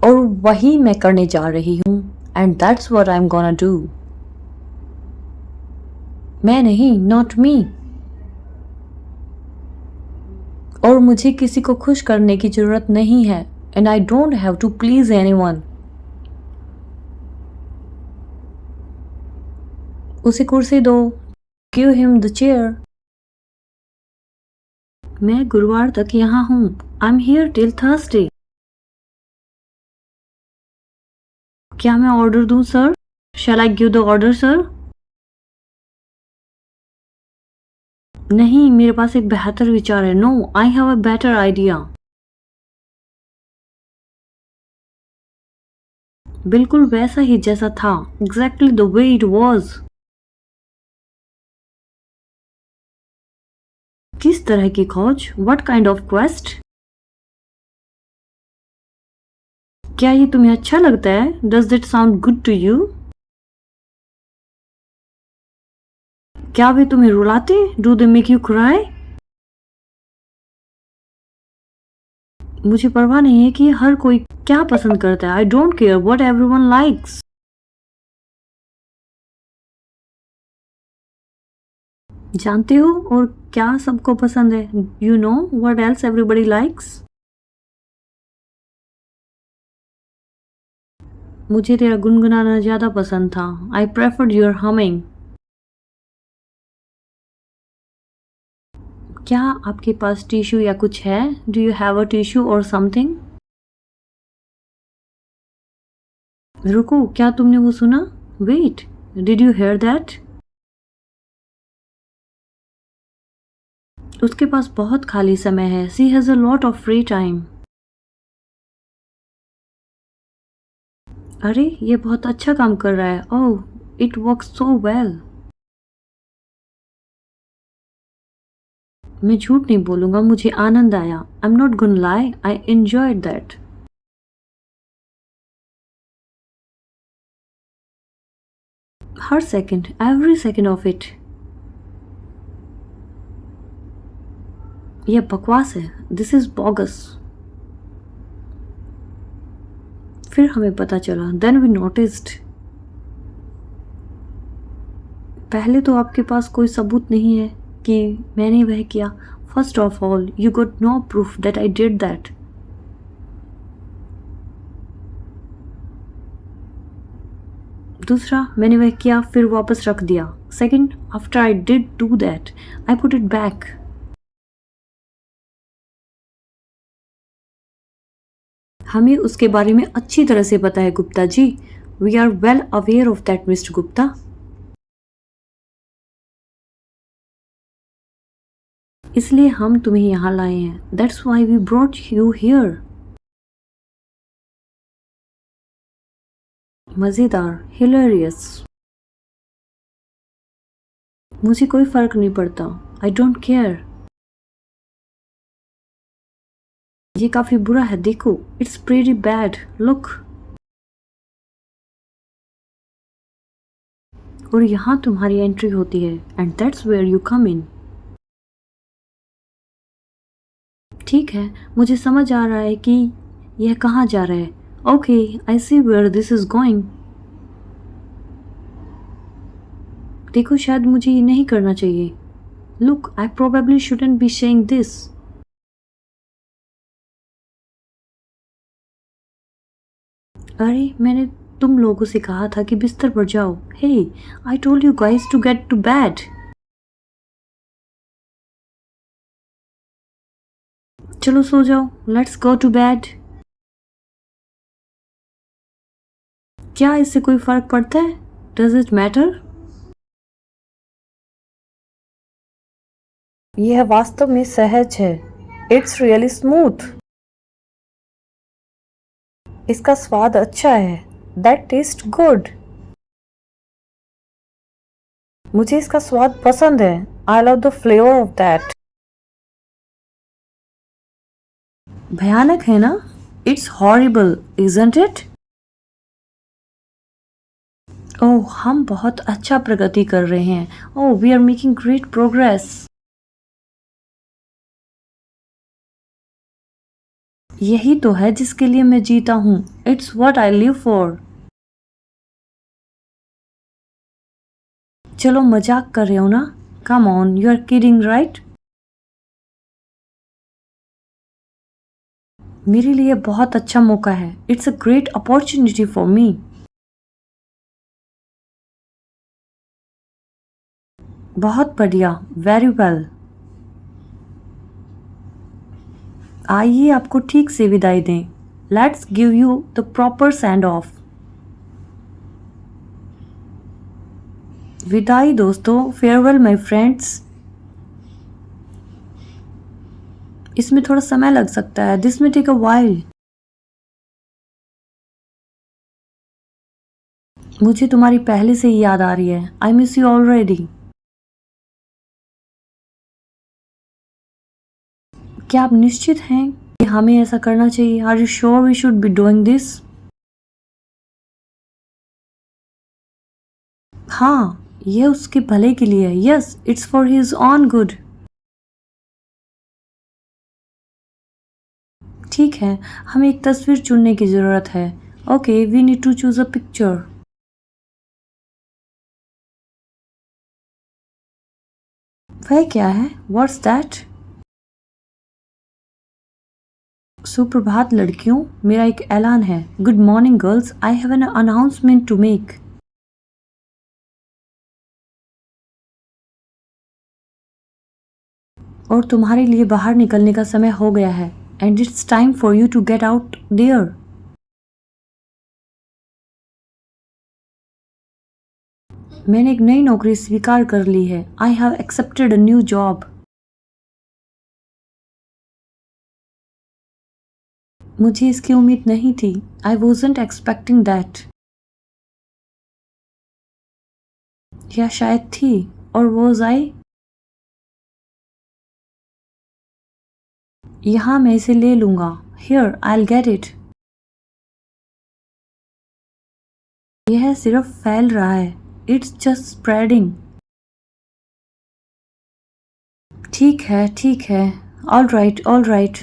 और वही मैं करने जा रही हूँ। And that's what I'm gonna do. मैं नहीं, not me. और मुझे किसी को खुश करने की जरूरत नहीं है। And I don't have to please anyone. उसे कुर्सी दो। Give him the chair. मैं गुरुवार तक यहाँ हूँ। I'm here till Thursday. क्या मैं ऑर्डर दूँ sir? Shall I give the order, sir? नहीं, मेरे पास एक बेहतर विचार है। No, I have a better idea. बिल्कुल वैसा ही जैसा था। Exactly the way it was. किस तरह की खोज? What kind of quest? क्या ये तुम्हें अच्छा लगता है? Does it sound good to you? क्या वे तुम्हें रुलाते? Do they make you cry? मुझे परवाह नहीं है कि हर कोई क्या पसंद करता है। I don't care what everyone likes. जानते हो और क्या सबको पसंद है? You know what else everybody likes? मुझे तेरा गुनगुनाना ज्यादा पसंद था। I preferred your humming. क्या आपके पास टिश्यू या कुछ है? Do you have a tissue or something? रुको, क्या तुमने वो सुना? Wait, did you hear that? उसके पास बहुत खाली समय है। She has a lot of free time. अरे ये बहुत अच्छा काम कर रहा है। Oh, it works so well. मैं झूठ नहीं बोलूंगा, मुझे आनंद आया। I am not gonna lie, I enjoyed that. हर second, every second of it. यह बकवास है। This is bogus. फिर हमें पता चला। Then we noticed. पहले तो आपके पास कोई सबूत नहीं है कि मैंने वह किया। First of all, you got no proof that I did that. दूसरा, मैंने वह किया फिर वापस रख दिया। Second, after I did do that, I put it back. हमें उसके बारे में अच्छी तरह से पता है Gupta ji. We are well aware of that mister Gupta. इसलिए हम तुम्हें यहाँ लाए हैं। That's why we brought you here. मजेदार, हिलेरियस। मुझे कोई फर्क नहीं पड़ता। I don't care. ये काफी बुरा है, देखो। It's pretty bad, look. और यहाँ तुम्हारी एंट्री होती है and that's where you come in. ठीक है, मुझे समझ आ रहा है कि यह कहाँ जा रहा है। Okay, I see where this is going. देखो, शायद मुझे ये नहीं करना चाहिए। Look, I probably shouldn't be saying this. अरे, मैंने तुम लोगों से कहा था कि बिस्तर पर जाओ। हे, I told you guys to get to bed. चलो सो जाओ, लेट्स गो टू बेड। क्या इससे कोई फर्क पड़ता है? Does it matter? यह वास्तव में सहज है। It's really smooth. इसका स्वाद अच्छा है। That taste good. मुझे इसका स्वाद पसंद है। I love the flavour of that. भयानक है ना? It's horrible, isn't it? Oh, हम बहुत अच्छा प्रगति कर रहे हैं। Oh, we are making great progress. यही तो है जिसके लिए मैं जीता हूँ। It's what I live for. चलो, मजाक कर रहे हो ना? Come on, you are kidding right? मेरे लिए बहुत अच्छा मौका है। It's a great opportunity for me. बहुत बढ़िया, वेरी वेल। आइए आपको ठीक से विदाई दें। Let's give you the proper send off. विदाई दोस्तों, फेयरवेल माय फ्रेंड्स। इसमें थोड़ा समय लग सकता है। दिस में टेक अ वाइल। मुझे तुम्हारी पहले से ही याद आ रही है। I miss you already. क्या आप निश्चित हैं कि हमें ऐसा करना चाहिए? Are you sure we should be doing this? हाँ, यह उसके भले के लिए है। Yes, it's for his own good. ठीक है, हमें एक तस्वीर चुनने की जरूरत है। Okay, we need to choose a picture. वह क्या है? What's that? सुप्रभात लड़कियों, मेरा एक ऐलान है। Good morning girls, I have N announcement to make. और तुम्हारे लिए बाहर निकलने का समय हो गया है। And it's time for you to get out there. मैंने एक नई नौकरी स्वीकार कर ली है। I have accepted a new job. मुझे इसकी उम्मीद नहीं थी। I wasn't expecting that. या शायद थी। और वॉज आई? यहाँ मैं इसे ले लूँगा। Here, I will get it. यह सिर्फ फैल रहा है। It's just spreading. ठीक है, ठीक है। All right, all right.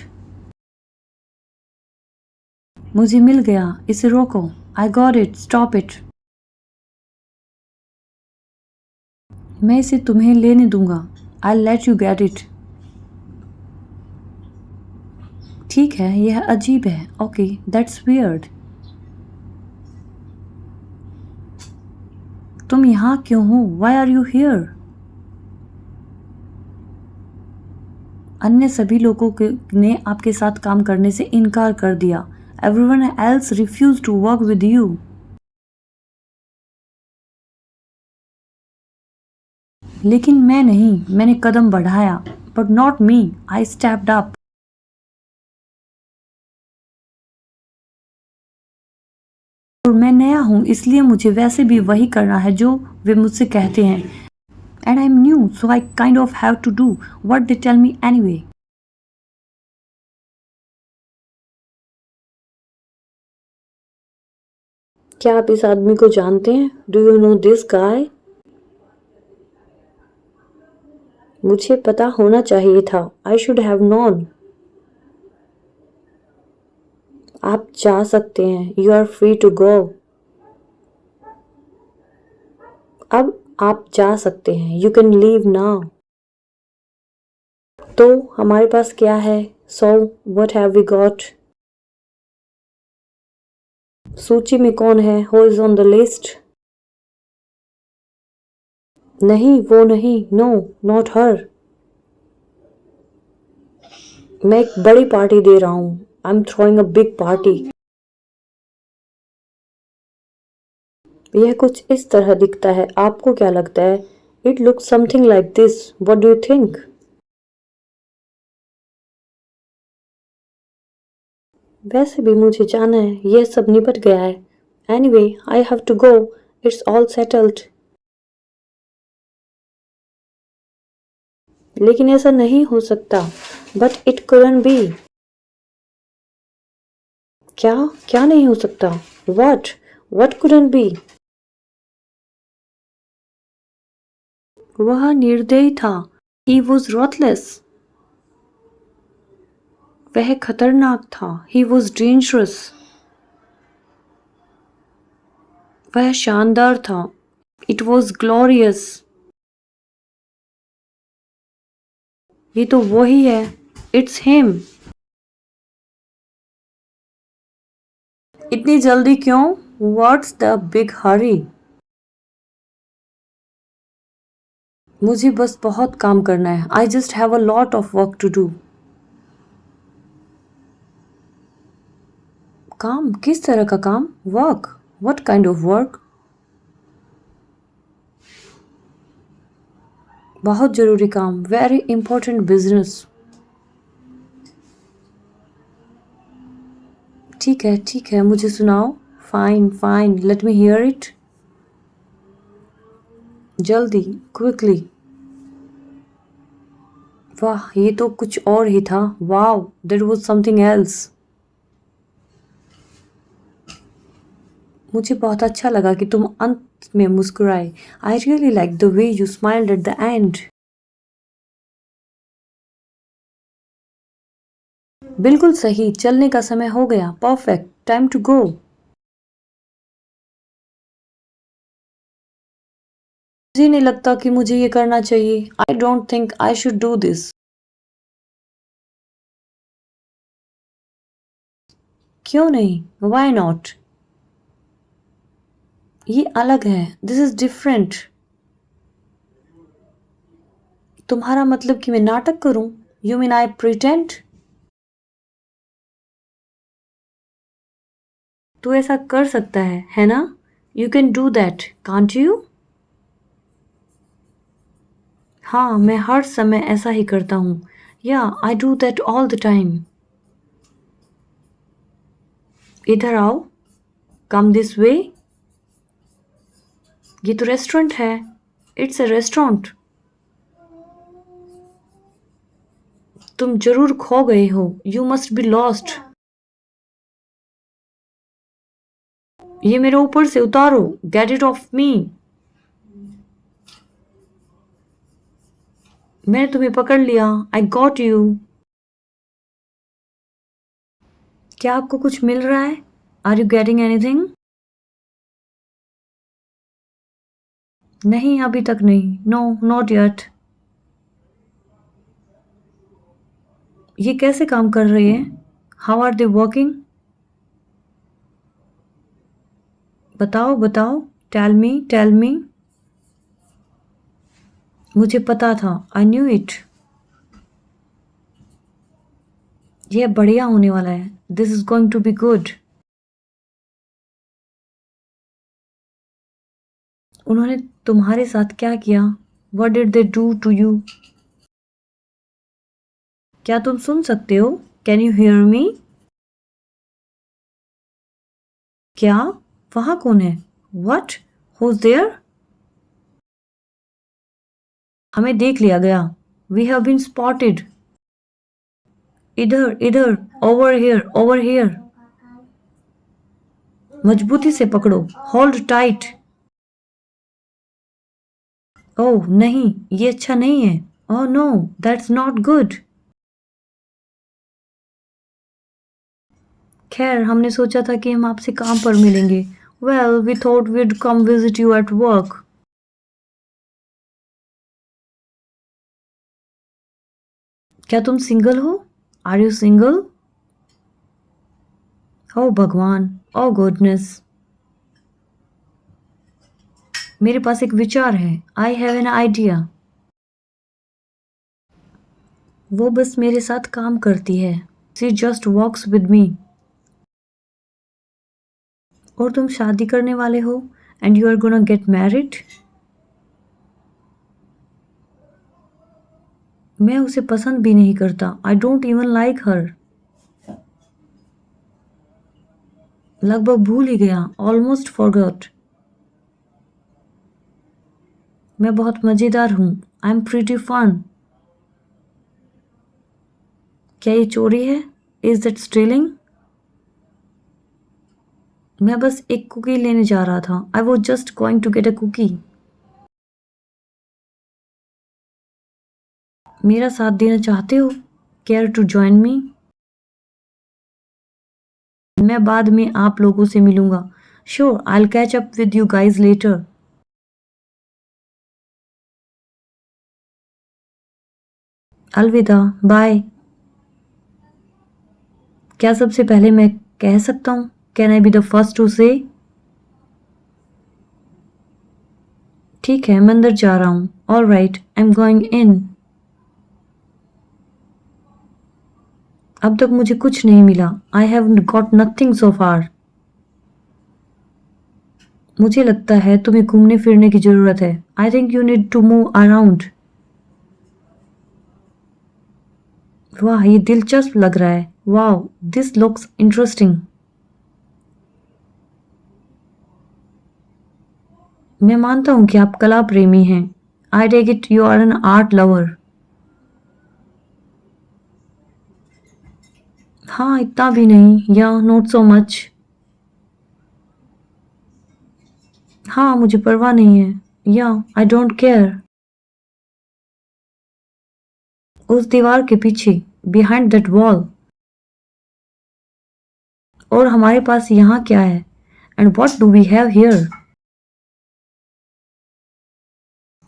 मुझे मिल गया। इसे रोको। I got it, stop it. मैं इसे तुम्हें लेने दूंगा। I let you get it. ठीक है, यह अजीब है। Okay, that's weird. तुम यहाँ क्यों हो? Why are you here? अन्य सभी लोगों ने आपके साथ काम करने से इनकार कर दिया। Everyone else refuse to work with you. लेकिन मैं नहीं। मैंने कदम बढ़ाया। But not me. I stepped up. और मैं नया हूँ, इसलिए मुझे वैसे भी वही करना है जो वे मुझसे कहते हैं। And I am new, so I kind of have to do what they tell me anyway. क्या आप इस आदमी को जानते हैं? Do you know this guy? मुझे पता होना चाहिए था। I should have known. आप जा सकते हैं। You are free to go. अब आप जा सकते हैं। You can leave now. तो हमारे पास क्या है? So what have we got? सूची में कौन है? Who is on the list? नहीं, वो नहीं। No, not her. मैं एक बड़ी पार्टी दे रहा हूँ। I M throwing a big party. यह कुछ इस तरह दिखता है। आपको क्या लगता है? It looks something like this. What do you think? वैसे भी मुझे जाना है। यह सब निपट गया है। Anyway, I have to go. It's all settled. लेकिन ऐसा नहीं हो सकता। But it couldn't be. क्या? क्या नहीं हो सकता? व्हाट? What couldn't be? वह निर्दयी था। He was ruthless. वह खतरनाक था। He was dangerous. वह शानदार था। It was glorious. ये तो वही है। It's him. इतनी जल्दी क्यों? What's the big hurry? मुझे बस बहुत काम करना है। I just have a lot of work to do. काम? किस तरह का काम? Work? What kind of work? बहुत जरूरी काम। Very important business. ठीक है, मुझे सुनाओ। Fine, fine, let me hear it. जल्दी, क्विकली। वाह, ये तो कुछ और ही था। Wow, that was something else. मुझे बहुत अच्छा लगा कि तुम अंत में मुस्कुराए। I really like the way you smiled at the end. बिल्कुल सही, चलने का समय हो गया। Perfect, time to go. मुझे नहीं लगता कि मुझे ये करना चाहिए। I don't think I should do this. क्यों नहीं? Why not? ये अलग है। This is different. तुम्हारा मतलब कि मैं नाटक करूं? You mean I pretend? तू ऐसा कर सकता है ना? You can do that, can't you? हाँ, मैं हर समय ऐसा ही करता हूँ। Yeah I do that all the time. इधर आओ। कम दिस वे। ये तो रेस्टोरेंट है। It's a restaurant. तुम जरूर खो गए हो। You must be lost. ये मेरे ऊपर से उतारो। Get it off me. मैंने तुम्हें पकड़ लिया। I got you. क्या आपको कुछ मिल रहा है? Are you getting anything? नहीं, अभी तक नहीं। No, not yet. ये कैसे काम कर रहे हैं? How are they working? बताओ बताओ। Tell me, tell me. मुझे पता था। I knew it. यह बढ़िया होने वाला है। This is going to be good. उन्होंने तुम्हारे साथ क्या किया? What did they do to you? क्या तुम सुन सकते हो? Can you hear me? क्या? वहां कौन है? वट? Who's there? हमें देख लिया गया। We have been spotted. इधर इधर। Over here, over here. मजबूती से पकड़ो। Hold tight. ओह नहीं, ये अच्छा नहीं है। Oh no, that's not good. खैर, हमने सोचा था कि हम आपसे काम पर मिलेंगे। Well, we thought we'd come visit you at work. क्या तुम सिंगल हो? Are you single? ओह भगवान। Oh goodness. मेरे पास एक विचार है। I have an idea. वो बस मेरे साथ काम करती है। She just walks with me. और तुम शादी करने वाले हो? And you are gonna get married? मैं उसे पसंद भी नहीं करता। I don't even like her. लगभग भूल ही गया। Almost forgot. मैं बहुत मज़ेदार हूँ। I am pretty fun. क्या ये चोरी है? Is that stealing? मैं बस एक कुकी लेने जा रहा था। I was just going to get a cookie. मेरा साथ देना चाहते हो? Care to join me? मैं बाद में आप लोगों से मिलूंगा। Sure, I will catch up with you guys later. अलविदा, बाय। क्या सबसे पहले मैं कह सकता हूँ? Can I be the first to say? ठीक है, मैं अंदर जा रहा हूँ। All right, I am going in. अब तक मुझे कुछ नहीं मिला। I have got nothing so far. मुझे लगता है तुम्हें घूमने फिरने की जरूरत है। I think you need to move around. वाह, ये दिलचस्प लग रहा है। वाह, दिस लुक्स इंटरेस्टिंग। मैं मानता हूँ कि आप कला प्रेमी हैं। I take it you are an art lover. हाँ, इतना भी नहीं। या नॉट सो मच। हाँ, मुझे परवाह नहीं है। या आई डोंट केयर। उस दीवार के पीछे, बिहाइंड दैट वॉल। और हमारे पास यहाँ क्या है? And what do we have here?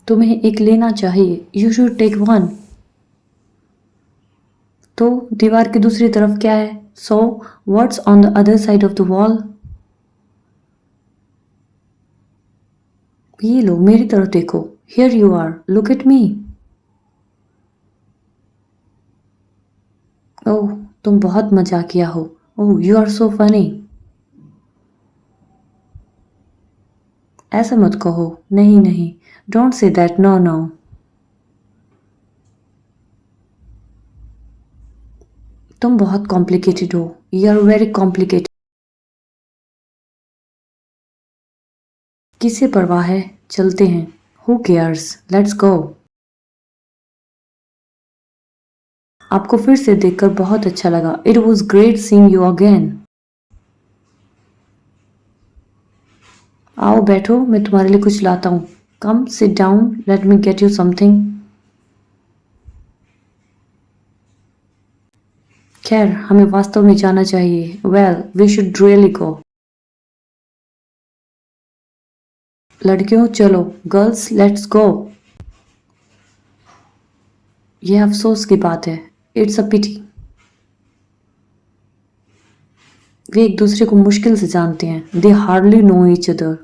तुम्हें एक लेना चाहिए। You should take one. तो दीवार की दूसरी तरफ क्या है? So what's on the other side of the wall? ये लो, मेरी तरफ देखो। Here you are, look at me. Oh, तुम बहुत मजाकिया हो। Oh, you are so funny. ऐसा मत कहो। नहीं नहीं, don't say that, no no. तुम बहुत कॉम्प्लिकेटेड हो। You are very complicated. किसे परवाह है? चलते हैं। Who cares, let's go. आपको फिर से देखकर बहुत अच्छा लगा। It was great seeing you again. आओ बैठो, मैं तुम्हारे लिए कुछ लाता हूँ। Come sit down, let me get you something. खैर, हमें वास्तव में जाना चाहिए। Well, we should really go. लड़कियों चलो। Girls let's go. यह अफसोस की बात है। इट्स अ पिटी। वे एक दूसरे को मुश्किल से जानते हैं। They hardly know each other.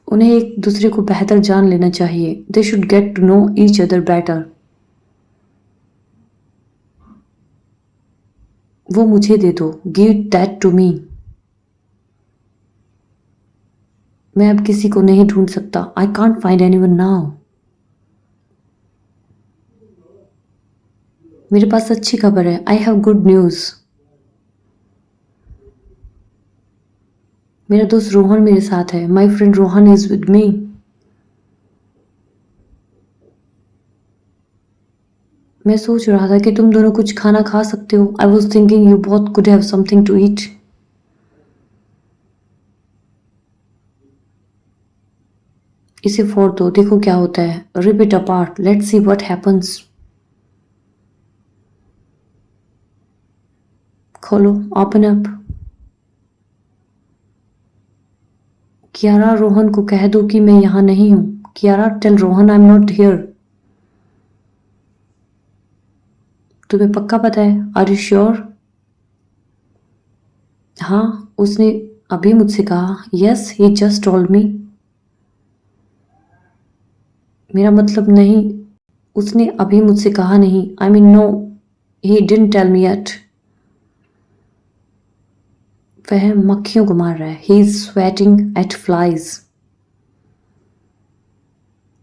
उन्हें एक दूसरे को बेहतर जान लेना चाहिए। They should get to know each other better. वो मुझे दे दो। Give that to me. मैं अब किसी को नहीं ढूंढ सकता। I can't find anyone now. मेरे पास अच्छी खबर है। I have good news. मेरा दोस्त रोहन मेरे साथ है। My friend Rohan is with me. मैं सोच रहा था कि तुम दोनों कुछ खाना खा सकते हो। I was thinking you both could have something to eat. इसे फोड़ दो, देखो क्या होता है। Rip it apart, let's see what happens. खोलो, ओपन अप। कियारा, रोहन को कह दो कि मैं यहाँ नहीं हूँ। Kiara, tell Rohan I am not here. तुम्हें पक्का पता है? Are you sure? हाँ, उसने अभी मुझसे कहा। Yes, he just told me. मेरा मतलब नहीं, उसने अभी मुझसे कहा नहीं। I mean no, he didn't tell me yet. वह मक्खियों को मार रहा है। He is swatting at flies.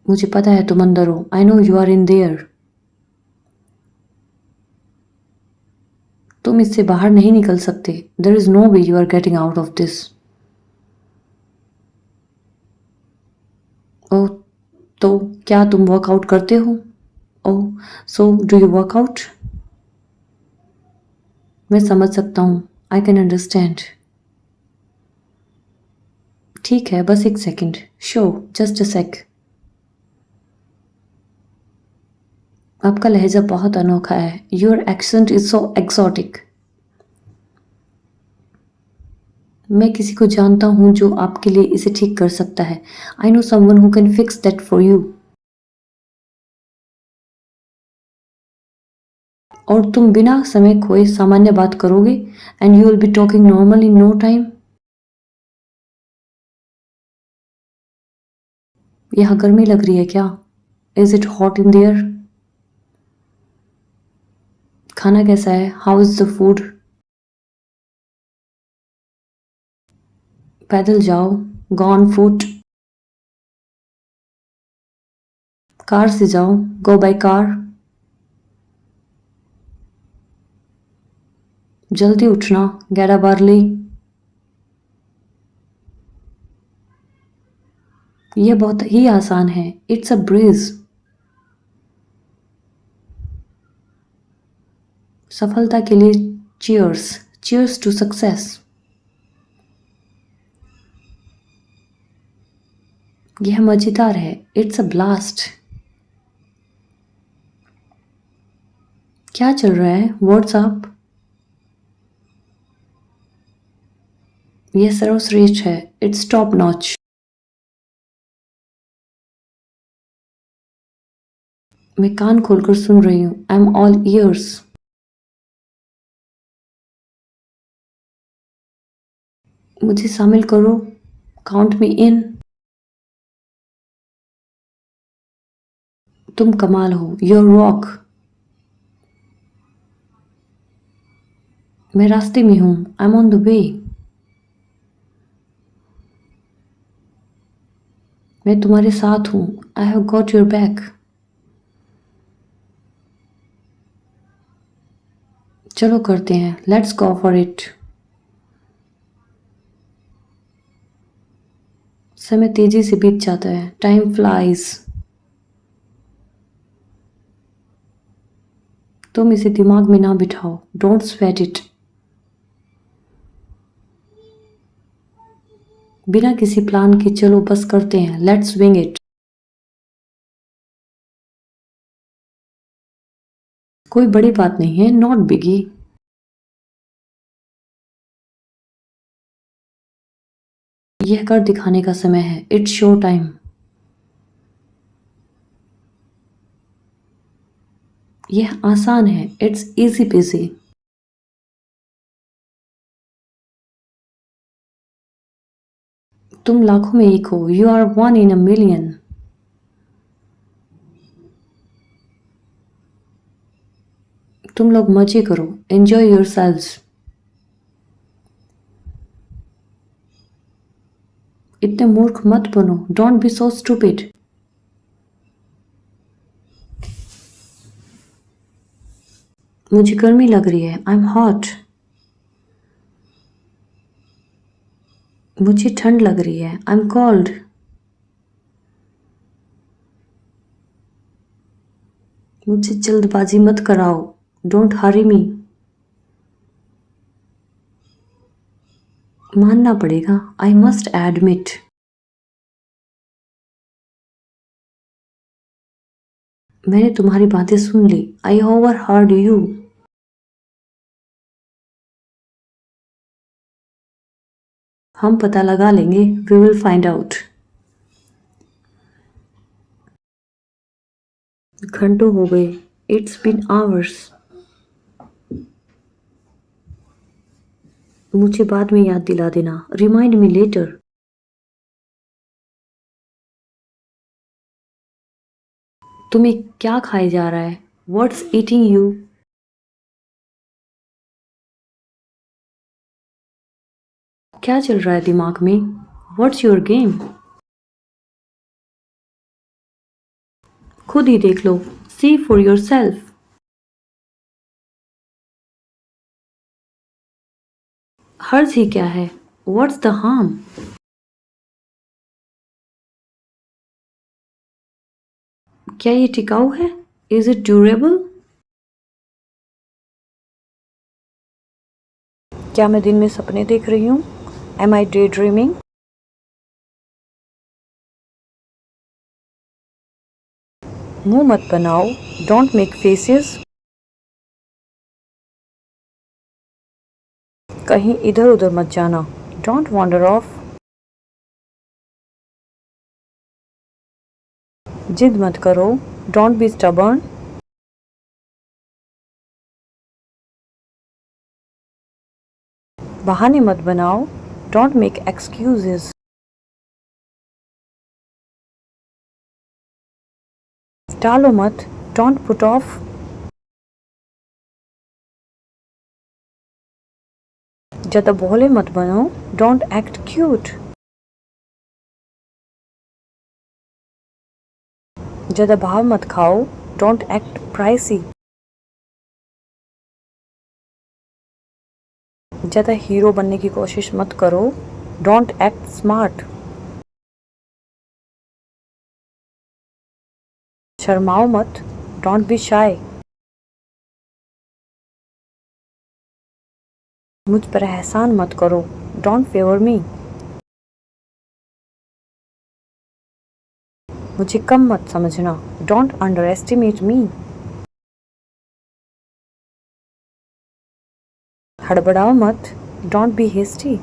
मुझे पता है तुम अंदर हो। I know you are in there. तुम इससे बाहर नहीं निकल सकते। There is no way you are getting out of this. ओह, तो क्या तुम वर्कआउट करते हो? Oh, so do you work out? मैं समझ सकता हूँ। I can understand. ठीक है, बस एक सेकेंड। शो, जस्ट अ सेक। आपका लहजा बहुत अनोखा है। Your accent is so exotic. मैं किसी को जानता हूँ जो आपके लिए इसे ठीक कर सकता है। I know someone who can fix that for you. और तुम बिना समय खोए सामान्य बात करोगे। And you will be talking normal in no time. यहाँ गर्मी लग रही है क्या? Is it hot in there? खाना कैसा है? How is the food? पैदल जाओ। Go on foot. कार से जाओ। Go by car. जल्दी उठना। Get up early. यह बहुत ही आसान है। It's a breeze. सफलता के लिए चीयर्स। Cheers to success. यह मजेदार है। It's a blast. क्या चल रहा है? व्हाट्सअप? यह सर्वश्रेष्ठ है। Its top notch. मैं कान खोलकर सुन रही हूँ। I am all years. मुझे शामिल करो। काउंट मी इन। तुम कमाल हो। Your rock. मैं रास्ते में हूँ। I M on the way. मैं तुम्हारे साथ हूँ। आई हैव गॉट योर बैक। चलो करते हैं। Let's go for it. समय तेजी से बीत जाता है। Time flies. तुम इसे दिमाग में ना बिठाओ। Don't sweat it. बिना किसी प्लान के चलो बस करते हैं। Let's wing it. कोई बड़ी बात नहीं है। Not biggie. यह कर दिखाने का समय है। It's show time. यह आसान है। It's easy peasy. तुम लाखों में एक हो। You are one in a million. तुम लोग मजे करो। Enjoy your selves. इतने मूर्ख मत बनो। Don't be so stupid. मुझे गर्मी लग रही है। I am hot. मुझे ठंड लग रही है। I M cold. मुझसे जल्दबाजी मत कराओ। Don't hurry me. मानना पड़ेगा। I must admit. मैंने तुम्हारी बातें सुन ली। I overheard you. हम पता लगा लेंगे। We will find out. घंटों हो गए। It's been hours. मुझे बाद में याद दिला देना। Remind me later. तुम्हें क्या खाए जा रहा है? What's eating you? क्या चल रहा है दिमाग में? What's your game? खुद ही देख लो। See for your self. हर्ज ही क्या है? What's the harm? क्या ये टिकाऊ है? Is it durable? क्या मैं दिन में सपने देख रही हूँ? Am I daydreaming? मुंह मत बनाओ। Don't make faces. कहीं इधर उधर मत जाना। Don't wander off. जिद मत करो। Don't be stubborn. बहाने मत बनाओ। Don't make excuses. टालो मत। Don't put off. ज़्यादा भोले मत बनो। Don't act cute. ज़्यादा भाव मत खाओ। Don't act pricey. ज़्यादा हीरो बनने की कोशिश मत करो। Don't act smart. शर्माओ मत। Don't be shy. मुझ पर एहसान मत करो। Don't favour me. मुझे कम मत समझना। Don't underestimate me. हड़बड़ाओ मत। Don't be hasty.